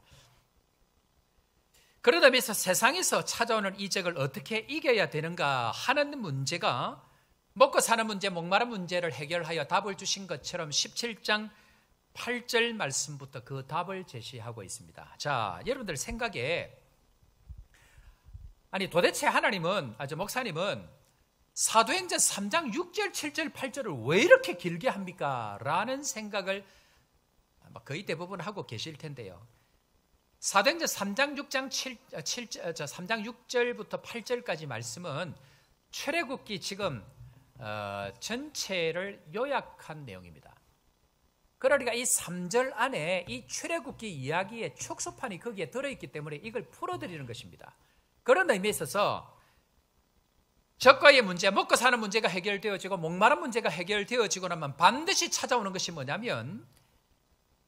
그러다 보면서 세상에서 찾아오는 이 적을 어떻게 이겨야 되는가 하는 문제가, 먹고 사는 문제, 목마른 문제를 해결하여 답을 주신 것처럼 17장 8절 말씀부터 그 답을 제시하고 있습니다. 자, 여러분들 생각에, 아니 도대체 하나님은, 목사님은 사도행전 3장 6절, 7절, 8절을 왜 이렇게 길게 합니까? 라는 생각을 거의 대부분 하고 계실 텐데요. 사도행전 3장 6절부터 8절까지 말씀은 출애굽기 지금 전체를 요약한 내용입니다. 그러니까 이 3절 안에 이 출애굽기 이야기의 축소판이 거기에 들어있기 때문에 이걸 풀어드리는 것입니다. 그런 의미에 있어서 적과의 문제, 먹고 사는 문제가 해결되어지고 목마른 문제가 해결되어지고 나면 반드시 찾아오는 것이 뭐냐면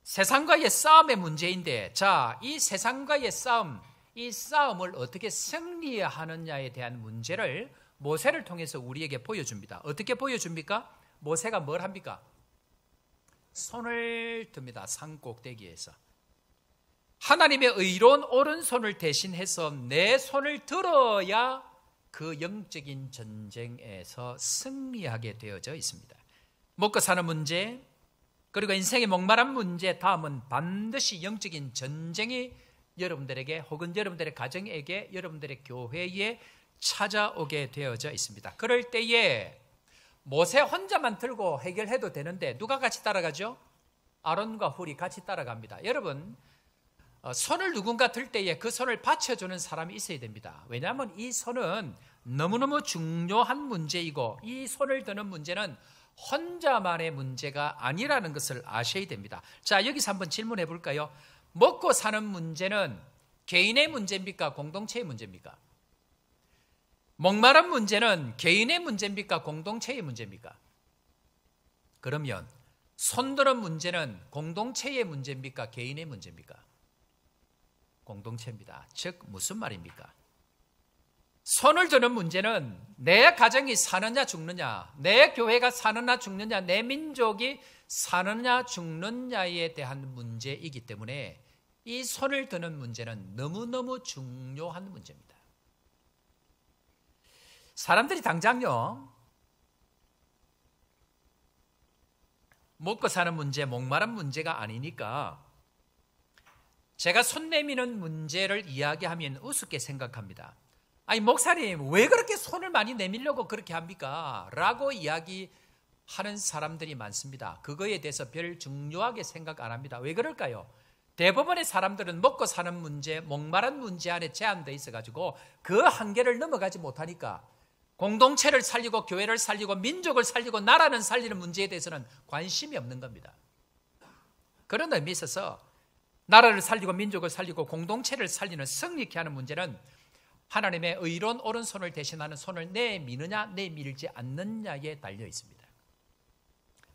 세상과의 싸움의 문제인데, 자, 이 세상과의 싸움, 이 싸움을 어떻게 승리하느냐에 대한 문제를 모세를 통해서 우리에게 보여줍니다. 어떻게 보여줍니까? 모세가 뭘 합니까? 손을 듭니다. 산 꼭대기에서. 하나님의 의로운 오른손을 대신해서 내 손을 들어야 그 영적인 전쟁에서 승리하게 되어져 있습니다. 먹고 사는 문제, 그리고 인생의 목마른 문제, 다음은 반드시 영적인 전쟁이 여러분들에게 혹은 여러분들의 가정에게, 여러분들의 교회에 찾아오게 되어져 있습니다. 그럴 때에 모세 혼자만 들고 해결해도 되는데 누가 같이 따라가죠? 아론과 훌이 같이 따라갑니다. 여러분, 손을 누군가 들 때에 그 손을 받쳐주는 사람이 있어야 됩니다. 왜냐하면 이 손은 너무너무 중요한 문제이고 이 손을 드는 문제는 혼자만의 문제가 아니라는 것을 아셔야 됩니다. 자, 여기서 한번 질문해 볼까요? 먹고 사는 문제는 개인의 문제입니까? 공동체의 문제입니까? 목마른 문제는 개인의 문제입니까? 공동체의 문제입니까? 그러면 손드는 문제는 공동체의 문제입니까? 개인의 문제입니까? 공동체입니다. 즉 무슨 말입니까? 손을 드는 문제는 내 가정이 사느냐 죽느냐, 내 교회가 사느냐 죽느냐, 내 민족이 사느냐 죽느냐에 대한 문제이기 때문에 이 손을 드는 문제는 너무너무 중요한 문제입니다. 사람들이 당장요, 먹고 사는 문제, 목마른 문제가 아니니까 제가 손 내미는 문제를 이야기하면 우습게 생각합니다. 아니 목사님 왜 그렇게 손을 많이 내밀려고 그렇게 합니까? 라고 이야기하는 사람들이 많습니다. 그거에 대해서 별 중요하게 생각 안 합니다. 왜 그럴까요? 대부분의 사람들은 먹고 사는 문제, 목마른 문제 안에 제한되어 있어가지고 그 한계를 넘어가지 못하니까 공동체를 살리고 교회를 살리고 민족을 살리고 나라는 살리는 문제에 대해서는 관심이 없는 겁니다. 그런 의미에 있어서 나라를 살리고 민족을 살리고 공동체를 살리는 승리케 하는 문제는 하나님의 의로운 오른손을 대신하는 손을 내미느냐 내밀지 않느냐에 달려 있습니다.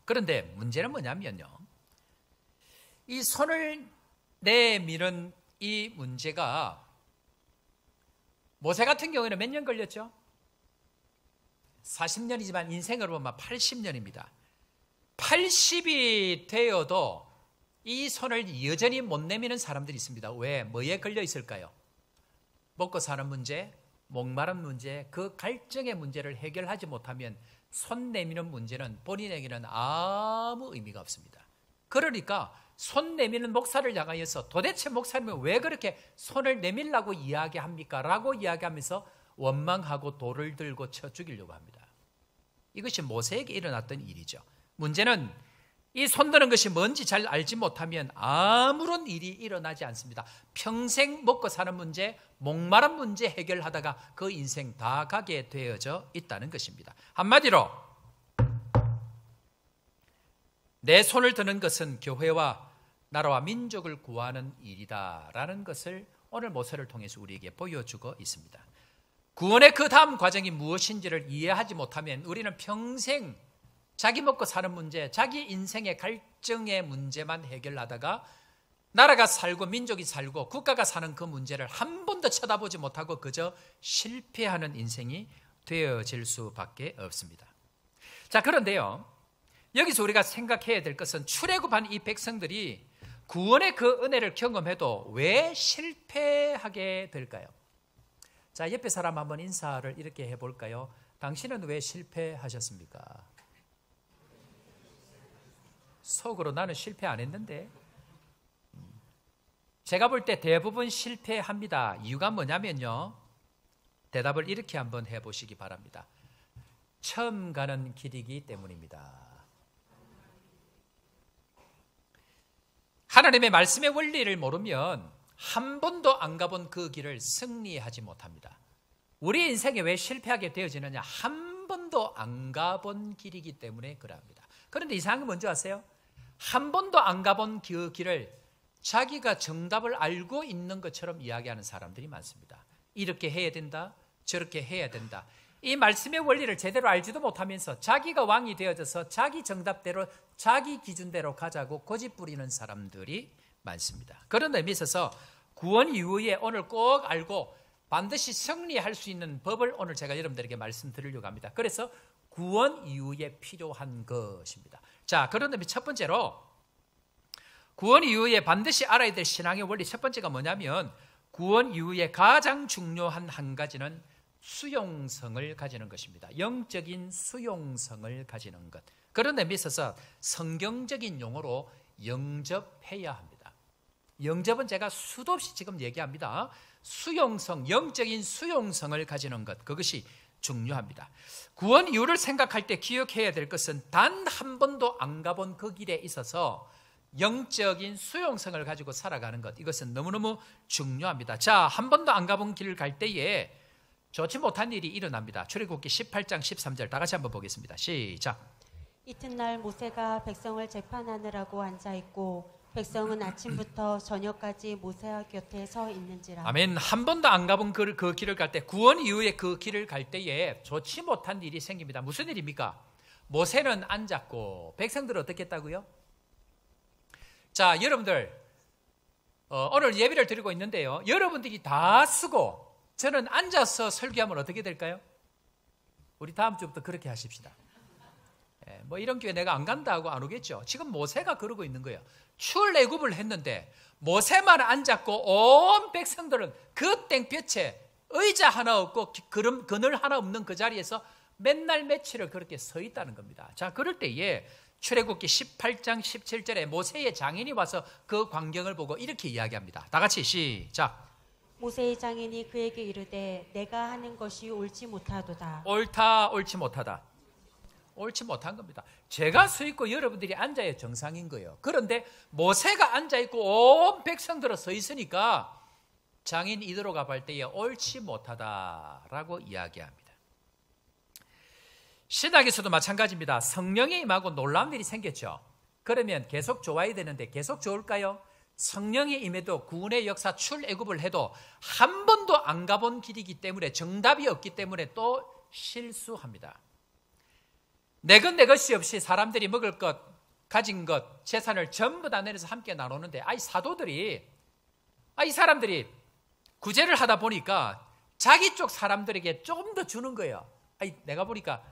그런데 문제는 뭐냐면요, 이 손을 내미는 이 문제가 모세 같은 경우에는 몇 년 걸렸죠? 40년이지만 인생으로 보면 80년입니다. 80이 되어도 이 손을 여전히 못 내미는 사람들이 있습니다. 왜? 뭐에 걸려 있을까요? 먹고 사는 문제, 목마른 문제, 그 갈증의 문제를 해결하지 못하면 손 내미는 문제는 본인에게는 아무 의미가 없습니다. 그러니까 손 내미는 목사를 향하여서 도대체 목사님은 왜 그렇게 손을 내밀라고 이야기합니까? 라고 이야기하면서 원망하고 돌을 들고 쳐 죽이려고 합니다. 이것이 모세에게 일어났던 일이죠. 문제는 이 손드는 것이 뭔지 잘 알지 못하면 아무런 일이 일어나지 않습니다. 평생 먹고 사는 문제, 목마른 문제 해결하다가 그 인생 다 가게 되어져 있다는 것입니다. 한마디로 내 손을 드는 것은 교회와 나라와 민족을 구하는 일이다라는 것을 오늘 모세를 통해서 우리에게 보여주고 있습니다. 구원의 그 다음 과정이 무엇인지를 이해하지 못하면 우리는 평생 자기 먹고 사는 문제, 자기 인생의 갈증의 문제만 해결하다가 나라가 살고 민족이 살고 국가가 사는 그 문제를 한 번도 쳐다보지 못하고 그저 실패하는 인생이 되어질 수밖에 없습니다. 자, 그런데요, 여기서 우리가 생각해야 될 것은 출애굽한 이 백성들이 구원의 그 은혜를 경험해도 왜 실패하게 될까요? 자, 옆에 사람 한번 인사를 이렇게 해볼까요? 당신은 왜 실패하셨습니까? 속으로 나는 실패 안 했는데. 제가 볼 때 대부분 실패합니다. 이유가 뭐냐면요, 대답을 이렇게 한번 해보시기 바랍니다. 처음 가는 길이기 때문입니다. 하나님의 말씀의 원리를 모르면 한 번도 안 가본 그 길을 승리하지 못합니다. 우리 인생에 왜 실패하게 되어지느냐? 한 번도 안 가본 길이기 때문에 그럽니다. 그런데 이상한 건 뭔지 아세요? 한 번도 안 가본 그 길을 자기가 정답을 알고 있는 것처럼 이야기하는 사람들이 많습니다. 이렇게 해야 된다, 저렇게 해야 된다. 이 말씀의 원리를 제대로 알지도 못하면서 자기가 왕이 되어져서 자기 정답대로 자기 기준대로 가자고 고집 부리는 사람들이 많습니다. 그런 의미에 있어서 구원 이후에 오늘 꼭 알고 반드시 승리할 수 있는 법을 오늘 제가 여러분들에게 말씀드리려고 합니다. 그래서 구원 이후에 필요한 것입니다. 자, 그런 의미 첫 번째로 구원 이후에 반드시 알아야 될 신앙의 원리 첫 번째가 뭐냐면, 구원 이후에 가장 중요한 한 가지는 수용성을 가지는 것입니다. 영적인 수용성을 가지는 것. 그런 의미에 있어서 성경적인 용어로 영접해야 합니다. 영접은 제가 수도 없이 지금 얘기합니다. 수용성, 영적인 수용성을 가지는 것, 그것이 중요합니다. 구원 이유를 생각할 때 기억해야 될 것은 단 한 번도 안 가본 그 길에 있어서 영적인 수용성을 가지고 살아가는 것, 이것은 너무너무 중요합니다. 자, 한 번도 안 가본 길을 갈 때에 좋지 못한 일이 일어납니다. 출애굽기 18장 13절 다 같이 한번 보겠습니다. 시작. 이튿날 모세가 백성을 재판하느라고 앉아있고 백성은 아침부터 저녁까지 모세 곁에 서 있는지라. 아멘. 한 번도 안 가본 그 길을 갈 때, 구원 이후에 그 길을 갈 때에 좋지 못한 일이 생깁니다. 무슨 일입니까? 모세는 앉았고 백성들은 어떻게 했다고요? 자, 여러분들 오늘 예배를 드리고 있는데요, 여러분들이 다 쓰고 저는 앉아서 설교하면 어떻게 될까요? 우리 다음 주부터 그렇게 하십시다. 뭐 이런 교회 내가 안 간다 하고 안 오겠죠. 지금 모세가 그러고 있는 거예요. 출애굽을 했는데 모세만 앉았고 온 백성들은 그 땡볕에 의자 하나 없고 그늘 하나 없는 그 자리에서 맨날 며칠을 그렇게 서 있다는 겁니다. 자, 그럴 때에 출애굽기 18장 17절에 모세의 장인이 와서 그 광경을 보고 이렇게 이야기합니다. 다 같이 시작. 모세의 장인이 그에게 이르되 내가 하는 것이 옳지 못하도다. 옳다, 옳지 못하다. 옳지 못한 겁니다. 제가 서 있고 여러분들이 앉아야 정상인 거예요. 그런데 모세가 앉아 있고 온 백성들은 서 있으니까 장인 이드로가 볼 때에 옳지 못하다라고 이야기합니다. 신학에서도 마찬가지입니다. 성령이 임하고 놀라운 일이 생겼죠. 그러면 계속 좋아야 되는데 계속 좋을까요? 성령이 임해도 구원의 역사 출애굽을 해도 한 번도 안 가본 길이기 때문에 정답이 없기 때문에 또 실수합니다. 내 것 내 것이 없이 사람들이 먹을 것, 가진 것, 재산을 전부 다 내려서 함께 나누는데 이 사람들이 구제를 하다 보니까 자기 쪽 사람들에게 조금 더 주는 거예요. 내가 보니까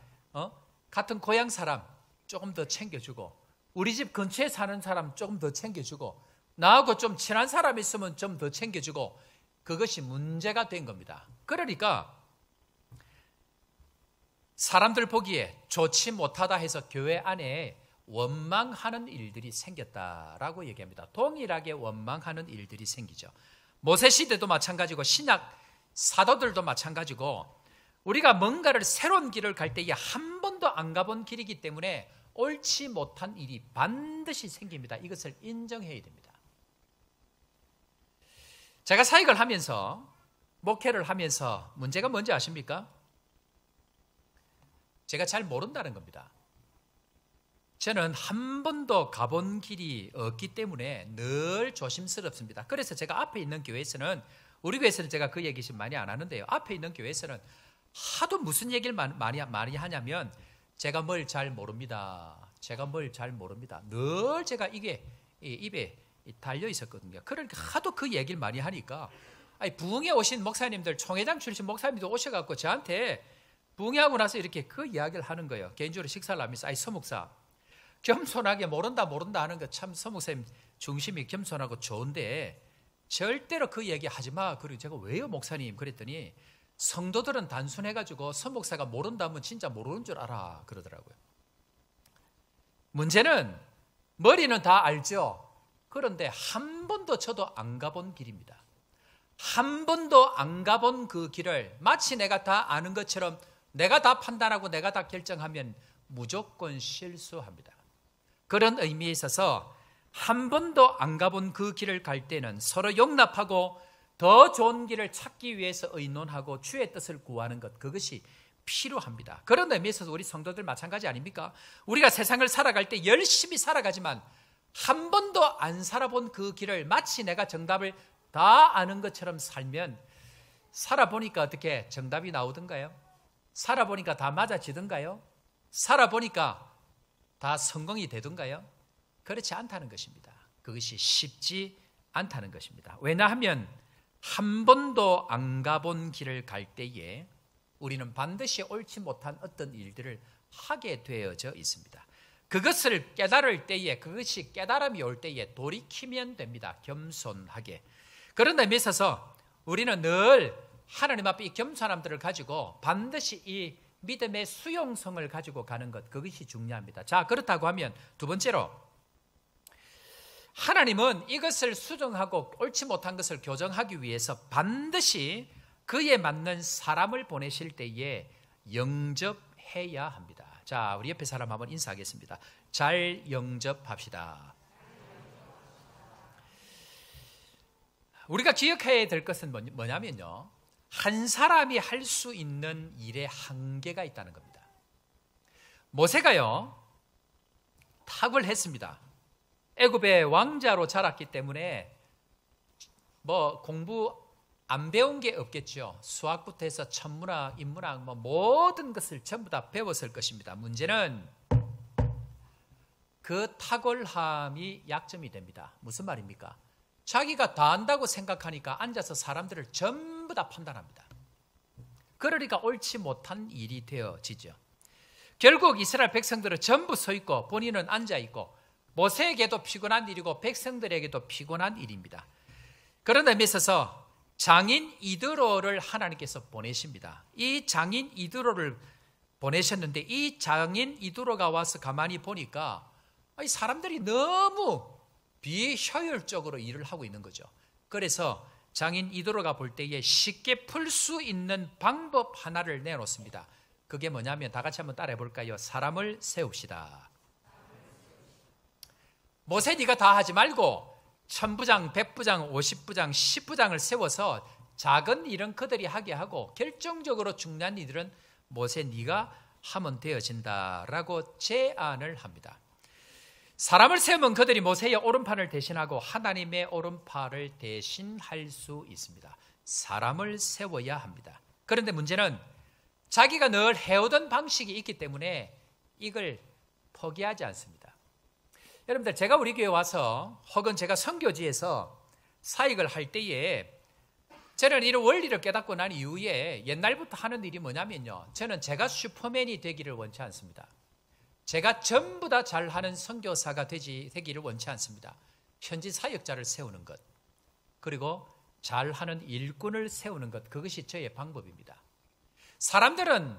같은 고향 사람 조금 더 챙겨주고, 우리 집 근처에 사는 사람 조금 더 챙겨주고, 나하고 좀 친한 사람 있으면 좀 더 챙겨주고, 그것이 문제가 된 겁니다. 그러니까 사람들 보기에 좋지 못하다 해서 교회 안에 원망하는 일들이 생겼다라고 얘기합니다. 동일하게 원망하는 일들이 생기죠. 모세 시대도 마찬가지고 신약 사도들도 마찬가지고, 우리가 뭔가를 새로운 길을 갈 때에 한 번도 안 가본 길이기 때문에 옳지 못한 일이 반드시 생깁니다. 이것을 인정해야 됩니다. 제가 사역을 하면서, 목회를 하면서 문제가 뭔지 아십니까? 제가 잘 모른다는 겁니다. 저는 한 번도 가본 길이 없기 때문에 늘 조심스럽습니다. 그래서 제가 앞에 있는 교회에서는, 우리 교회에서는 제가 그 얘기 좀 많이 안 하는데요, 앞에 있는 교회에서는 하도 무슨 얘기를 많이 하냐면 제가 뭘 잘 모릅니다. 제가 뭘 잘 모릅니다. 늘 제가 이게 입에 달려 있었거든요. 그러니까 하도 그 얘기를 많이 하니까 부흥에 오신 목사님들, 총회장 출신 목사님도 오셔갖고 저한테 부흥하고 나서 이렇게 그 이야기를 하는 거예요. 개인적으로 식사를 하면서 서목사 겸손하게 모른다 하는 거 참 서목사님 중심이 겸손하고 좋은데 절대로 그 얘기 하지 마. 그리고 제가 왜요 목사님 그랬더니 성도들은 단순해가지고 서목사가 모른다면 진짜 모르는 줄 알아 그러더라고요. 문제는 머리는 다 알죠. 그런데 한 번도 저도 안 가본 길입니다. 한 번도 안 가본 그 길을 마치 내가 다 아는 것처럼 내가 다 판단하고 내가 다 결정하면 무조건 실수합니다. 그런 의미에 있어서 한 번도 안 가본 그 길을 갈 때는 서로 용납하고 더 좋은 길을 찾기 위해서 의논하고 주의 뜻을 구하는 것, 그것이 필요합니다. 그런 의미에 있어서 우리 성도들 마찬가지 아닙니까? 우리가 세상을 살아갈 때 열심히 살아가지만 한 번도 안 살아본 그 길을 마치 내가 정답을 다 아는 것처럼 살면 살아보니까 어떻게 정답이 나오던가요? 살아보니까 다 맞아지던가요? 살아보니까 다 성공이 되던가요? 그렇지 않다는 것입니다. 그것이 쉽지 않다는 것입니다. 왜냐하면 한 번도 안 가본 길을 갈 때에 우리는 반드시 옳지 못한 어떤 일들을 하게 되어져 있습니다. 그것을 깨달을 때에, 그것이 깨달음이 올 때에 돌이키면 됩니다. 겸손하게. 그런 의미에 있어서 우리는 늘 하나님 앞에 이 겸손함들을 가지고 반드시 이 믿음의 수용성을 가지고 가는 것, 그것이 중요합니다. 자, 그렇다고 하면 두 번째로, 하나님은 이것을 수정하고 옳지 못한 것을 교정하기 위해서 반드시 그에 맞는 사람을 보내실 때에 영접해야 합니다. 자, 우리 옆에 사람 한번 인사하겠습니다. 잘 영접합시다. 우리가 기억해야 될 것은 뭐냐면요, 한 사람이 할 수 있는 일에 한계가 있다는 겁니다. 모세가요, 탁월했습니다. 애굽의 왕자로 자랐기 때문에 뭐 공부 안 배운 게 없겠죠. 수학부터 해서 천문학, 인문학 뭐 모든 것을 전부 다 배웠을 것입니다. 문제는 그 탁월함이 약점이 됩니다. 무슨 말입니까? 자기가 다 안다고 생각하니까 앉아서 사람들을 전부 다 판단합니다. 그러니까 옳지 못한 일이 되어지죠. 결국 이스라엘 백성들은 전부 서 있고 본인은 앉아 있고 모세에게도 피곤한 일이고 백성들에게도 피곤한 일입니다. 그런 의미에 있어서 장인 이드로를 하나님께서 보내십니다. 이 장인 이드로를 보내셨는데 이 장인 이드로가 와서 가만히 보니까 사람들이 너무 비효율적으로 일을 하고 있는 거죠. 그래서 장인 이드로가 볼 때에 쉽게 풀 수 있는 방법 하나를 내놓습니다. 그게 뭐냐면 다 같이 한번 따라해 볼까요? 사람을 세웁시다. 모세 네가 다 하지 말고 1000부장, 100부장, 50부장, 10부장을 세워서 작은 일은 그들이 하게 하고 결정적으로 중요한 일들은 모세 네가 하면 되어진다라고 제안을 합니다. 사람을 세우면 그들이 모세의 오른팔을 대신하고 하나님의 오른팔을 대신할 수 있습니다. 사람을 세워야 합니다. 그런데 문제는 자기가 늘 해오던 방식이 있기 때문에 이걸 포기하지 않습니다. 여러분들 제가 우리 교회 와서 혹은 제가 선교지에서 사역을 할 때에 저는 이런 원리를 깨닫고 난 이후에 옛날부터 하는 일이 뭐냐면요. 저는 제가 슈퍼맨이 되기를 원치 않습니다. 제가 전부 다 잘하는 선교사가 되기를 원치 않습니다. 현지 사역자를 세우는 것, 그리고 잘하는 일꾼을 세우는 것, 그것이 저의 방법입니다. 사람들은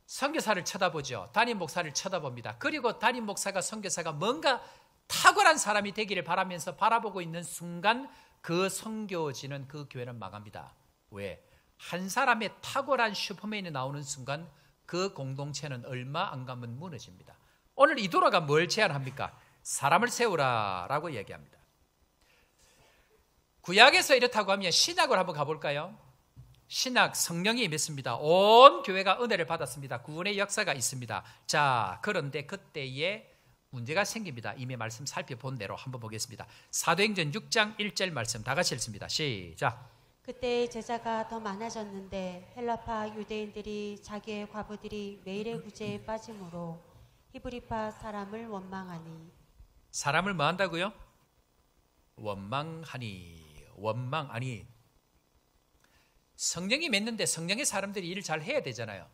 선교사를 쳐다보죠. 담임 목사를 쳐다봅니다. 그리고 담임 목사가 선교사가 뭔가 탁월한 사람이 되기를 바라면서 바라보고 있는 순간 그 선교지는 그 교회는 망합니다. 왜? 한 사람의 탁월한 슈퍼맨이 나오는 순간 그 공동체는 얼마 안 가면 무너집니다. 오늘 이도라가 뭘 제안합니까? 사람을 세우라라고 얘기합니다. 구약에서 이렇다고 하면 신약으로 한번 가볼까요? 신약 성령이 임했습니다. 온 교회가 은혜를 받았습니다. 구원의 역사가 있습니다. 자, 그런데 그때에 문제가 생깁니다. 이미 말씀 살펴본 대로 한번 보겠습니다. 사도행전 6장 1절 말씀 다 같이 읽습니다. 시작. 그때 제자가 더 많아졌는데 헬라파 유대인들이 자기의 과부들이 매일의 구제에 빠짐으로 히브리파 사람을 원망하니. 사람을 뭐 한다고요? 원망하니. 성령이 맺는데 성령의 사람들이 일을 잘 해야 되잖아요.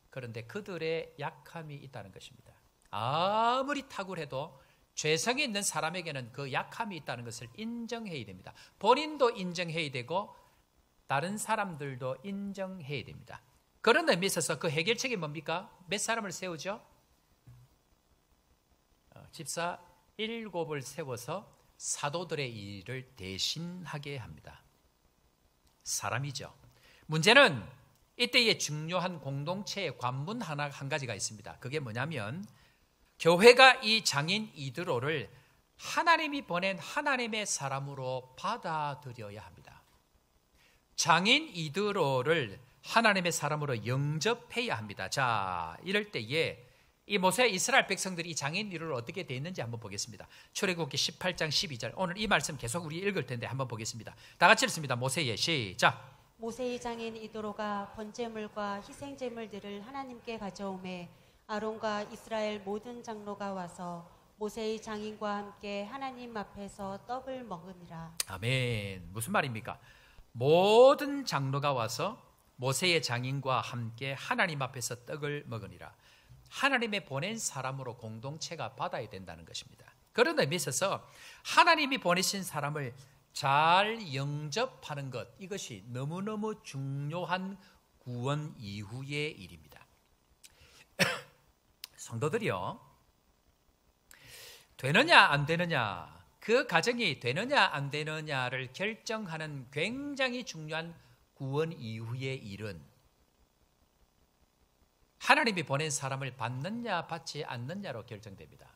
그런데 그들의 약함이 있다는 것입니다. 아무리 탁월해도 죄성이 있는 사람에게는 그 약함이 있다는 것을 인정해야 됩니다. 본인도 인정해야 되고 다른 사람들도 인정해야 됩니다. 그런 의미에 있어서 그 해결책이 뭡니까? 몇 사람을 세우죠? 집사 7을 세워서 사도들의 일을 대신하게 합니다. 사람이죠. 문제는 이때의 중요한 공동체의 관문 한 가지가 있습니다. 그게 뭐냐면 교회가 이 장인 이드로를 하나님이 보낸 하나님의 사람으로 받아들여야 합니다. 장인 이드로를 하나님의 사람으로 영접해야 합니다. 자, 이럴 때에 이 모세 이스라엘 백성들이 이 장인 이드로를 어떻게 되었는지 한번 보겠습니다. 출애굽기 18장 12절. 오늘 이 말씀 계속 우리 읽을 텐데 한번 보겠습니다. 다 같이 읽습니다. 모세의 시작. 모세의 장인 이도로가 번제물과 희생제물들을 하나님께 가져오매 아론과 이스라엘 모든 장로가 와서 모세의 장인과 함께 하나님 앞에서 떡을 먹으니라. 아멘. 무슨 말입니까? 모든 장로가 와서 모세의 장인과 함께 하나님 앞에서 떡을 먹으니라. 하나님의 보낸 사람으로 공동체가 받아야 된다는 것입니다. 그런 의미에 있어서 하나님이 보내신 사람을 잘 영접하는 것, 이것이 너무너무 중요한 구원 이후의 일입니다. 성도들이요, 되느냐 안 되느냐, 그 가정이 되느냐 안 되느냐를 결정하는 굉장히 중요한 구원 이후의 일은 하나님이 보낸 사람을 받느냐 받지 않느냐로 결정됩니다.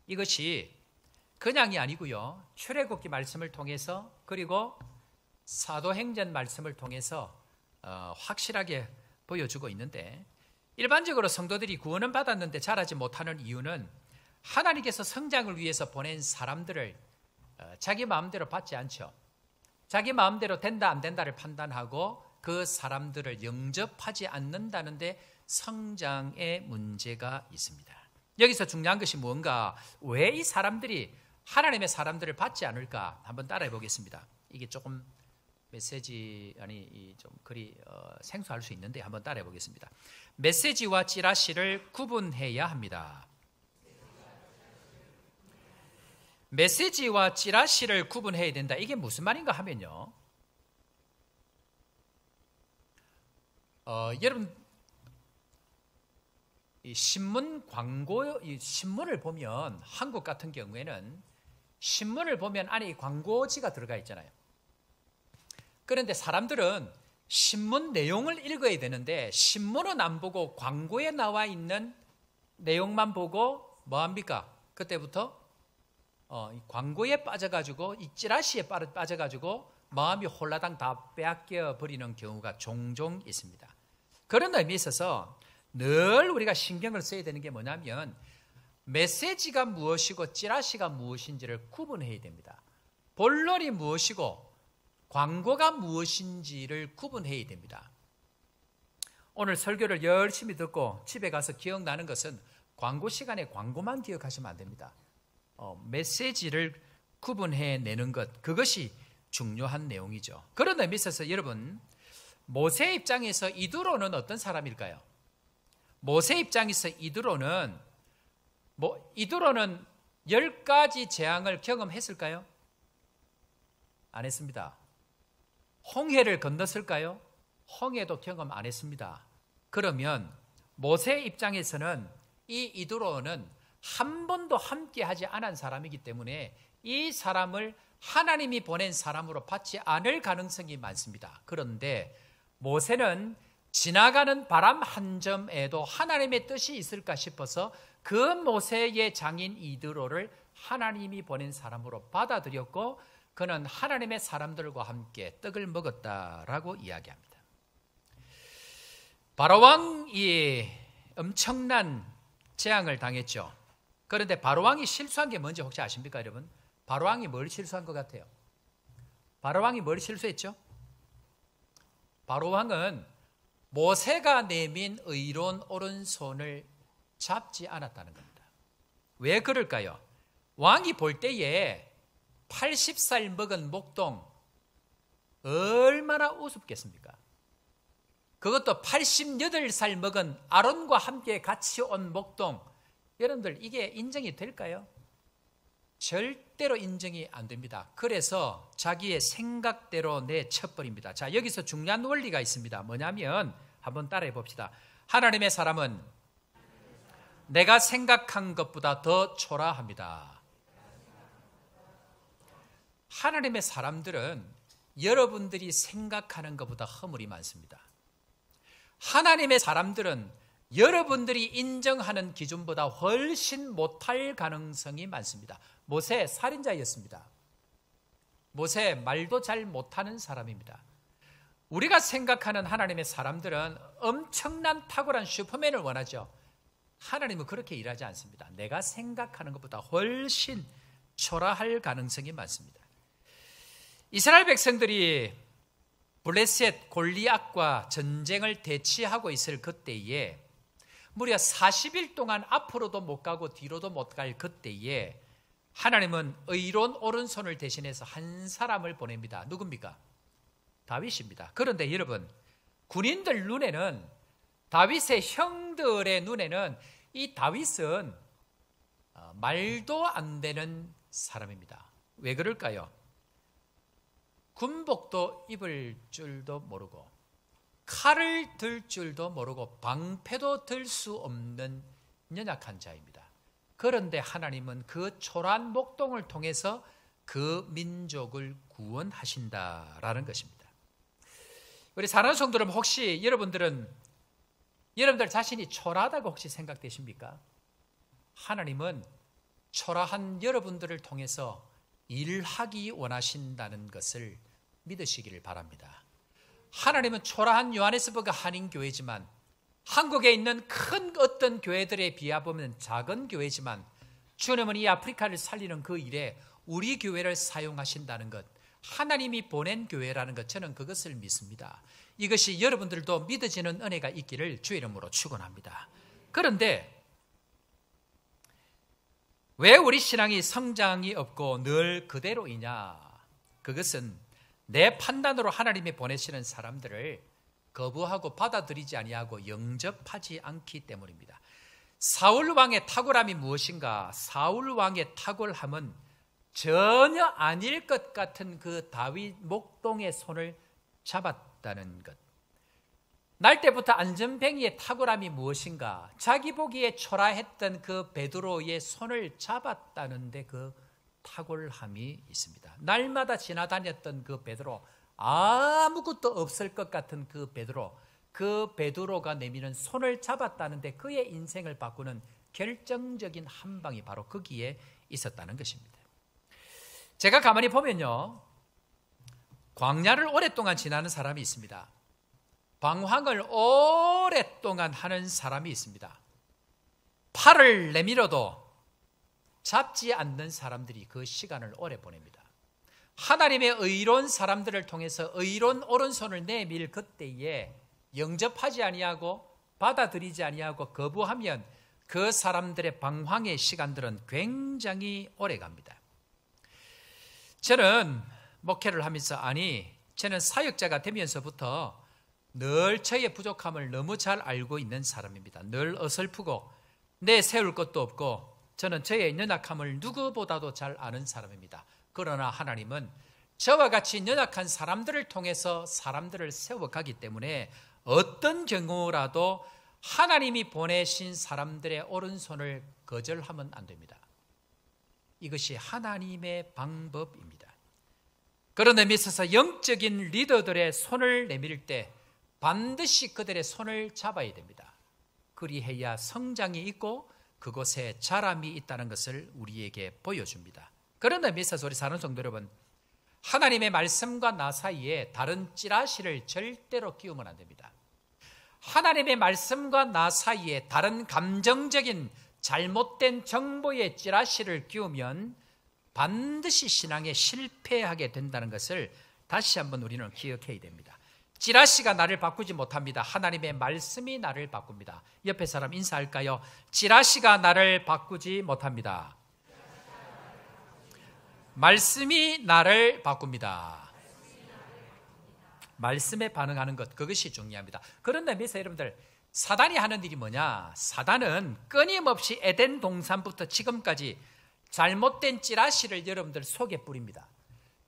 이것이 그냥이 아니고요. 출애굽기 말씀을 통해서 그리고 사도행전 말씀을 통해서 확실하게 보여주고 있는데 일반적으로 성도들이 구원은 받았는데 잘하지 못하는 이유는 하나님께서 성장을 위해서 보낸 사람들을 자기 마음대로 받지 않죠. 자기 마음대로 된다 안 된다를 판단하고 그 사람들을 영접하지 않는다는데 성장의 문제가 있습니다. 여기서 중요한 것이 뭔가, 왜 이 사람들이 하나님의 사람들을 받지 않을까 한번 따라해 보겠습니다. 이게 조금 메시지 좀 글이 생소할 수 있는데 한번 따라해 보겠습니다. 메시지와 찌라시를 구분해야 합니다. 메시지와 찌라시를 구분해야 된다. 이게 무슨 말인가 하면요, 여러분 이 신문 광고, 이 신문을 보면 한국 같은 경우에는 신문을 보면 안에 이 광고지가 들어가 있잖아요. 그런데 사람들은 신문 내용을 읽어야 되는데 신문은 안 보고 광고에 나와 있는 내용만 보고 뭐 합니까? 그때부터 광고에 빠져가지고 이 찌라시에 빠져가지고 마음이 홀라당 다 빼앗겨 버리는 경우가 종종 있습니다. 그런 의미에 있어서 늘 우리가 신경을 써야 되는 게 뭐냐면 메시지가 무엇이고 찌라시가 무엇인지를 구분해야 됩니다. 본론이 무엇이고 광고가 무엇인지를 구분해야 됩니다. 오늘 설교를 열심히 듣고 집에 가서 기억나는 것은 광고 시간에 광고만 기억하시면 안 됩니다. 메시지를 구분해내는 것, 그것이 중요한 내용이죠. 그런 의미에 있어서 여러분, 모세 입장에서 이드로는 어떤 사람일까요? 모세 입장에서 이드로는 10가지 재앙을 경험했을까요? 안 했습니다. 홍해를 건넜을까요? 홍해도 경험 안 했습니다. 그러면 모세 입장에서는 이 이드로는 한 번도 함께하지 않은 사람이기 때문에 이 사람을 하나님이 보낸 사람으로 받지 않을 가능성이 많습니다. 그런데 모세는 지나가는 바람 한 점에도 하나님의 뜻이 있을까 싶어서 그 모세의 장인 이드로를 하나님이 보낸 사람으로 받아들였고 그는 하나님의 사람들과 함께 떡을 먹었다라고 이야기합니다. 바로왕이 엄청난 재앙을 당했죠. 그런데 바로왕이 실수한 게 뭔지 혹시 아십니까, 여러분? 바로왕이 뭘 실수한 것 같아요? 바로왕이 뭘 실수했죠? 바로왕은 모세가 내민 의로운 오른손을 잡지 않았다는 겁니다. 왜 그럴까요? 왕이 볼 때에 80살 먹은 목동 얼마나 우습겠습니까? 그것도 88살 먹은 아론과 함께 같이 온 목동, 여러분들 이게 인정이 될까요? 절대로 인정이 안 됩니다. 그래서 자기의 생각대로 내쳐버립니다. 자, 여기서 중요한 원리가 있습니다. 뭐냐면 한번 따라해 봅시다. 하나님의 사람은 내가 생각한 것보다 더 초라합니다. 하나님의 사람들은 여러분들이 생각하는 것보다 허물이 많습니다. 하나님의 사람들은 여러분들이 인정하는 기준보다 훨씬 못할 가능성이 많습니다. 모세 살인자였습니다. 모세 말도 잘 못하는 사람입니다. 우리가 생각하는 하나님의 사람들은 엄청난 탁월한 슈퍼맨을 원하죠. 하나님은 그렇게 일하지 않습니다. 내가 생각하는 것보다 훨씬 초라할 가능성이 많습니다. 이스라엘 백성들이 블레셋 골리앗과 전쟁을 대치하고 있을 그때에 무려 40일 동안 앞으로도 못 가고 뒤로도 못 갈 그때에 하나님은 의로운 오른손을 대신해서 한 사람을 보냅니다. 누굽니까? 다윗입니다. 그런데 여러분, 군인들 눈에는, 다윗의 형들의 눈에는 이 다윗은 말도 안 되는 사람입니다. 왜 그럴까요? 군복도 입을 줄도 모르고 칼을 들 줄도 모르고 방패도 들 수 없는 연약한 자입니다. 그런데 하나님은 그 초라한 목동을 통해서 그 민족을 구원하신다라는 것입니다. 우리 사랑하는 성도들, 혹시 여러분들 자신이 초라하다고 혹시 생각되십니까? 하나님은 초라한 여러분들을 통해서 일하기 원하신다는 것을 믿으시기를 바랍니다. 하나님은 초라한 요하네스버그 한인교회지만, 한국에 있는 큰 어떤 교회들에 비하면 작은 교회지만, 주님은 이 아프리카를 살리는 그 일에 우리 교회를 사용하신다는 것, 하나님이 보낸 교회라는 것, 저는 그것을 믿습니다. 이것이 여러분들도 믿어지는 은혜가 있기를 주의 이름으로 축원합니다. 그런데 왜 우리 신앙이 성장이 없고 늘 그대로이냐? 그것은 내 판단으로 하나님이 보내시는 사람들을 거부하고 받아들이지 아니하고 영접하지 않기 때문입니다. 사울 왕의 탁월함이 무엇인가? 사울 왕의 탁월함은 전혀 아닐 것 같은 그 다윗 목동의 손을 잡았다는 것. 날 때부터 안전뱅이의 탁월함이 무엇인가? 자기 보기에 초라했던 그 베드로의 손을 잡았다는데 그 탁월함이 있습니다. 날마다 지나다녔던 그 베드로, 아무것도 없을 것 같은 그 베드로가 내미는 손을 잡았다는데 그의 인생을 바꾸는 결정적인 한 방이 바로 거기에 있었다는 것입니다. 제가 가만히 보면요, 광야를 오랫동안 지나는 사람이 있습니다. 방황을 오랫동안 하는 사람이 있습니다. 팔을 내밀어도 잡지 않는 사람들이 그 시간을 오래 보냅니다. 하나님의 의로운 사람들을 통해서 의로운 오른손을 내밀 그때에 영접하지 아니하고 받아들이지 아니하고 거부하면 그 사람들의 방황의 시간들은 굉장히 오래 갑니다. 저는 목회를 하면서 저는 사역자가 되면서부터 늘 저의 부족함을 너무 잘 알고 있는 사람입니다. 늘 어설프고 내세울 것도 없고 저는 저의 연약함을 누구보다도 잘 아는 사람입니다. 그러나 하나님은 저와 같이 연약한 사람들을 통해서 사람들을 세워가기 때문에 어떤 경우라도 하나님이 보내신 사람들의 오른손을 거절하면 안 됩니다. 이것이 하나님의 방법입니다. 그런 의미에 있어서 영적인 리더들의 손을 내밀 때 반드시 그들의 손을 잡아야 됩니다. 그리해야 성장이 있고 그곳에 자람이 있다는 것을 우리에게 보여줍니다. 그런 의미에 있어서 우리 사는 성도 여러분, 하나님의 말씀과 나 사이에 다른 찌라시를 절대로 끼우면 안 됩니다. 하나님의 말씀과 나 사이에 다른 감정적인 잘못된 정보의 찌라시를 끼우면 반드시 신앙에 실패하게 된다는 것을 다시 한번 우리는 기억해야 됩니다. 찌라시가 나를 바꾸지 못합니다. 하나님의 말씀이 나를 바꿉니다. 옆에 사람 인사할까요? 찌라시가 나를 바꾸지 못합니다. 말씀이 나를 바꿉니다. 말씀에 반응하는 것, 그것이 중요합니다. 그런 의미에서 여러분들, 사단이 하는 일이 뭐냐? 사단은 끊임없이 에덴 동산부터 지금까지 잘못된 찌라시를 여러분들 속에 뿌립니다.